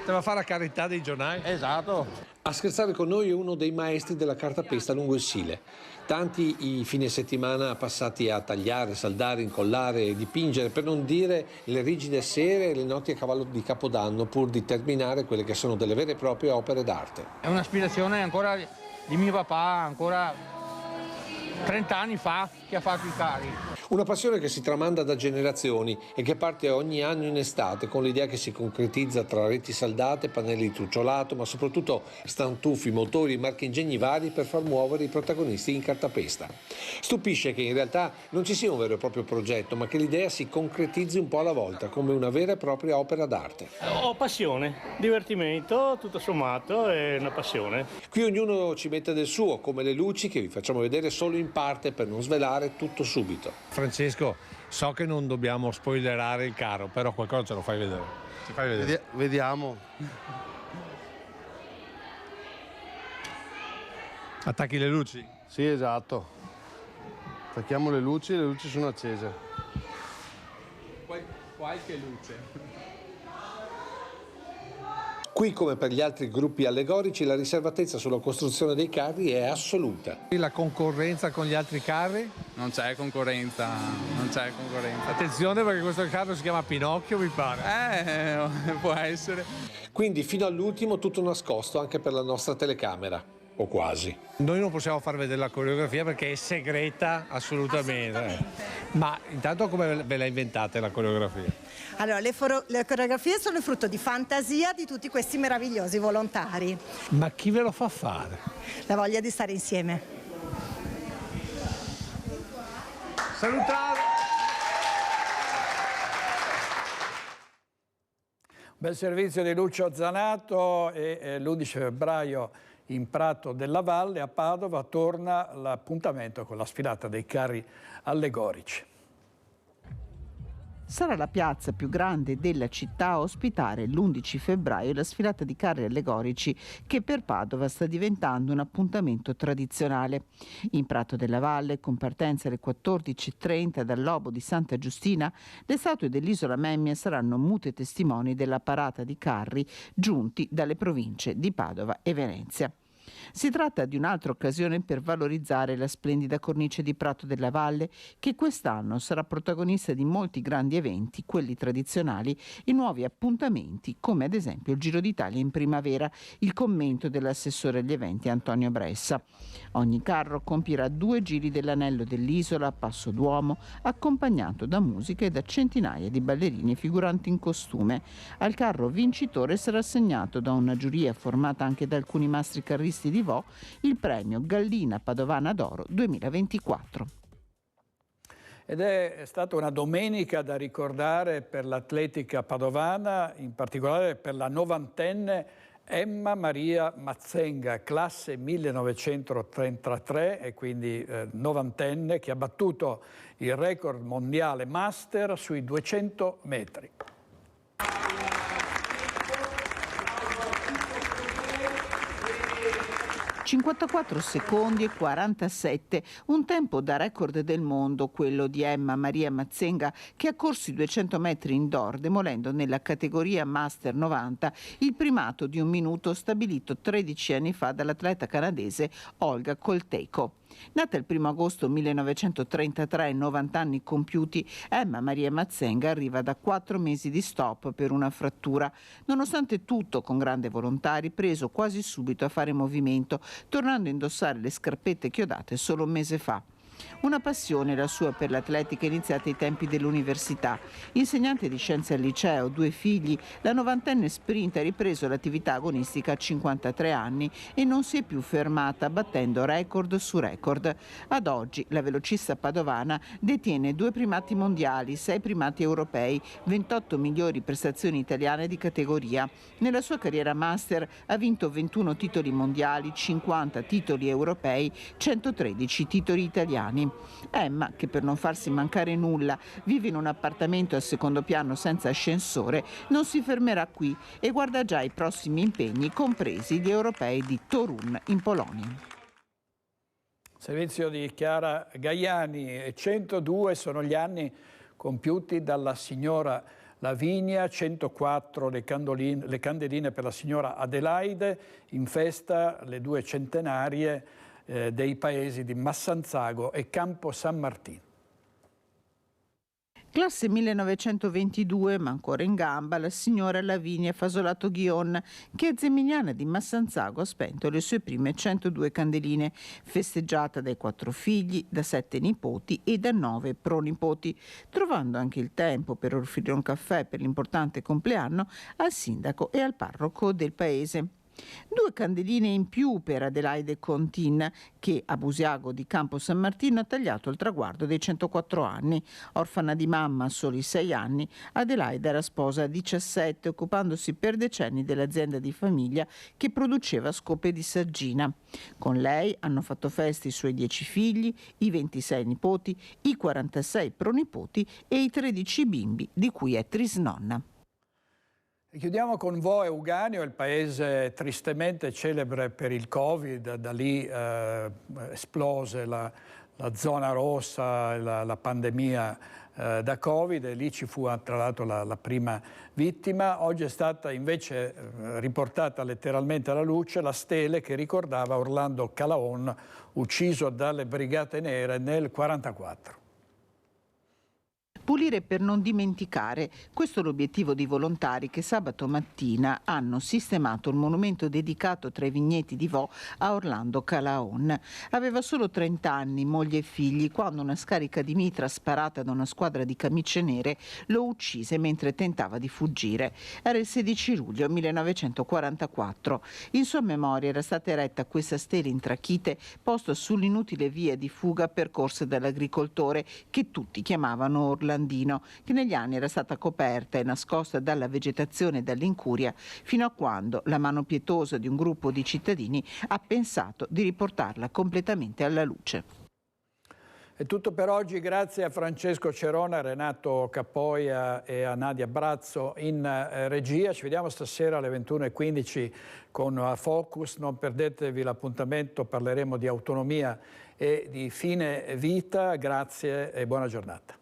Te va a fare la carità dei giornali? Esatto. A scherzare con noi è uno dei maestri della cartapesta lungo il Sile. Tanti i fine settimana passati a tagliare, saldare, incollare e dipingere, per non dire le rigide sere e le notti a cavallo di Capodanno, pur di terminare quelle che sono delle vere e proprie opere d'arte. È un'aspirazione ancora di mio papà, ancora 30 anni fa che ha fatto i carri. Una passione che si tramanda da generazioni e che parte ogni anno in estate con l'idea che si concretizza tra reti saldate, pannelli di trucciolato, ma soprattutto stantuffi, motori e marchingegni vari per far muovere i protagonisti in cartapesta. Stupisce che in realtà non ci sia un vero e proprio progetto, ma che l'idea si concretizzi un po' alla volta, come una vera e propria opera d'arte. Ho passione, divertimento, tutto sommato, è una passione. Qui ognuno ci mette del suo, come le luci che vi facciamo vedere solo in parte per non svelare tutto subito. Francesco, so che non dobbiamo spoilerare il carro, però qualcosa ce lo fai vedere. Ci fai vedere? Vediamo. Attacchi le luci? Sì, esatto. Attacchiamo le luci sono accese. Qualche luce. Qui, come per gli altri gruppi allegorici, la riservatezza sulla costruzione dei carri è assoluta. La concorrenza con gli altri carri? Non c'è concorrenza, Attenzione perché questo carro si chiama Pinocchio, mi pare. Può essere. Quindi fino all'ultimo tutto nascosto anche per la nostra telecamera. O quasi. Noi non possiamo far vedere la coreografia perché è segreta assolutamente. Ma intanto come ve la inventate la coreografia? Allora, le coreografie sono il frutto di fantasia di tutti questi meravigliosi volontari. Ma chi ve lo fa fare? La voglia di stare insieme. Salutare! Bel servizio di Lucio Zanato e l'11 febbraio in Prato della Valle a Padova torna l'appuntamento con la sfilata dei carri allegorici. Sarà la piazza più grande della città a ospitare l'11 febbraio la sfilata di carri allegorici che per Padova sta diventando un appuntamento tradizionale. In Prato della Valle, con partenza alle 14:30 dal Lobo di Santa Giustina, le statue dell'Isola Memmia saranno mute testimoni della parata di carri giunti dalle province di Padova e Venezia. Si tratta di un'altra occasione per valorizzare la splendida cornice di Prato della Valle, che quest'anno sarà protagonista di molti grandi eventi, quelli tradizionali e nuovi appuntamenti, come ad esempio il Giro d'Italia in primavera, il commento dell'assessore agli eventi Antonio Bressa. Ogni carro compirà 2 giri dell'anello dell'isola a Passo d'Uomo, accompagnato da musica e da centinaia di ballerini e figuranti in costume. Al carro vincitore sarà assegnato da una giuria formata anche da alcuni mastri carristi professionisti di Vo il premio Gallina Padovana d'Oro 2024. Ed è stata una domenica da ricordare per l'atletica padovana, in particolare per la novantenne Emma Maria Mazzenga, classe 1933 e quindi novantenne, che ha battuto il record mondiale master sui 200 metri. 54 secondi e 47, un tempo da record del mondo, quello di Emma Maria Mazzenga, che ha corso i 200 metri indoor, demolendo nella categoria Master 90 il primato di un minuto stabilito 13 anni fa dall'atleta canadese Olga Kolteiko. Nata il 1 agosto 1933, 90 anni compiuti, Emma Maria Mazzenga arriva da 4 mesi di stop per una frattura. Nonostante tutto, con grande volontà, ha ripreso quasi subito a fare movimento, tornando a indossare le scarpette chiodate solo un mese fa. Una passione la sua per l'atletica iniziata ai tempi dell'università. Insegnante di scienze al liceo, 2 figli, la novantenne sprint ha ripreso l'attività agonistica a 53 anni e non si è più fermata, battendo record su record. Ad oggi la velocista padovana detiene 2 primati mondiali, 6 primati europei, 28 migliori prestazioni italiane di categoria. Nella sua carriera master ha vinto 21 titoli mondiali, 50 titoli europei, 113 titoli italiani. Emma, che per non farsi mancare nulla vive in un appartamento al secondo piano senza ascensore, non si fermerà qui e guarda già i prossimi impegni, compresi gli europei di Torun in Polonia. Servizio di Chiara Gaiani. 102 sono gli anni compiuti dalla signora Lavinia, 104 le candeline per la signora Adelaide, in festa le 2 centenarie dei paesi di Massanzago e Campo San Martino. Classe 1922, ma ancora in gamba, la signora Lavinia Fasolato Ghion, che è zeminiana di Massanzago, ha spento le sue prime 102 candeline, festeggiata dai 4 figli, da 7 nipoti e da 9 pronipoti, trovando anche il tempo per offrire un caffè per l'importante compleanno al sindaco e al parroco del paese. 2 candeline in più per Adelaide Contin, che a Busiago di Campo San Martino ha tagliato il traguardo dei 104 anni. Orfana di mamma a soli 6 anni, Adelaide era sposa a 17, occupandosi per decenni dell'azienda di famiglia che produceva scope di saggina. Con lei hanno fatto festa i suoi 10 figli, i 26 nipoti, i 46 pronipoti e i 13 bimbi, di cui è trisnonna. E chiudiamo con Vo Euganeo, il paese tristemente celebre per il Covid. Da lì esplose la zona rossa, la pandemia da Covid, e lì ci fu tra l'altro la prima vittima. Oggi è stata invece riportata letteralmente alla luce la stele che ricordava Orlando Calaon, ucciso dalle Brigate Nere nel 1944. Pulire per non dimenticare, questo è l'obiettivo di volontari che sabato mattina hanno sistemato il monumento dedicato tra i vigneti di Vo a Orlando Calaon. Aveva solo 30 anni, moglie e figli, quando una scarica di mitra sparata da una squadra di camicie nere lo uccise mentre tentava di fuggire. Era il 16 luglio 1944. In sua memoria era stata eretta questa stele in trachite posta sull'inutile via di fuga percorsa dall'agricoltore che tutti chiamavano Orlandino, che negli anni era stata coperta e nascosta dalla vegetazione e dall'incuria, fino a quando la mano pietosa di un gruppo di cittadini ha pensato di riportarla completamente alla luce. È tutto per oggi, grazie a Francesco Cerona, a Renato Capoia e a Nadia Brazzo in regia. Ci vediamo stasera alle 21:15 con Focus, non perdetevi l'appuntamento, parleremo di autonomia e di fine vita. Grazie e buona giornata.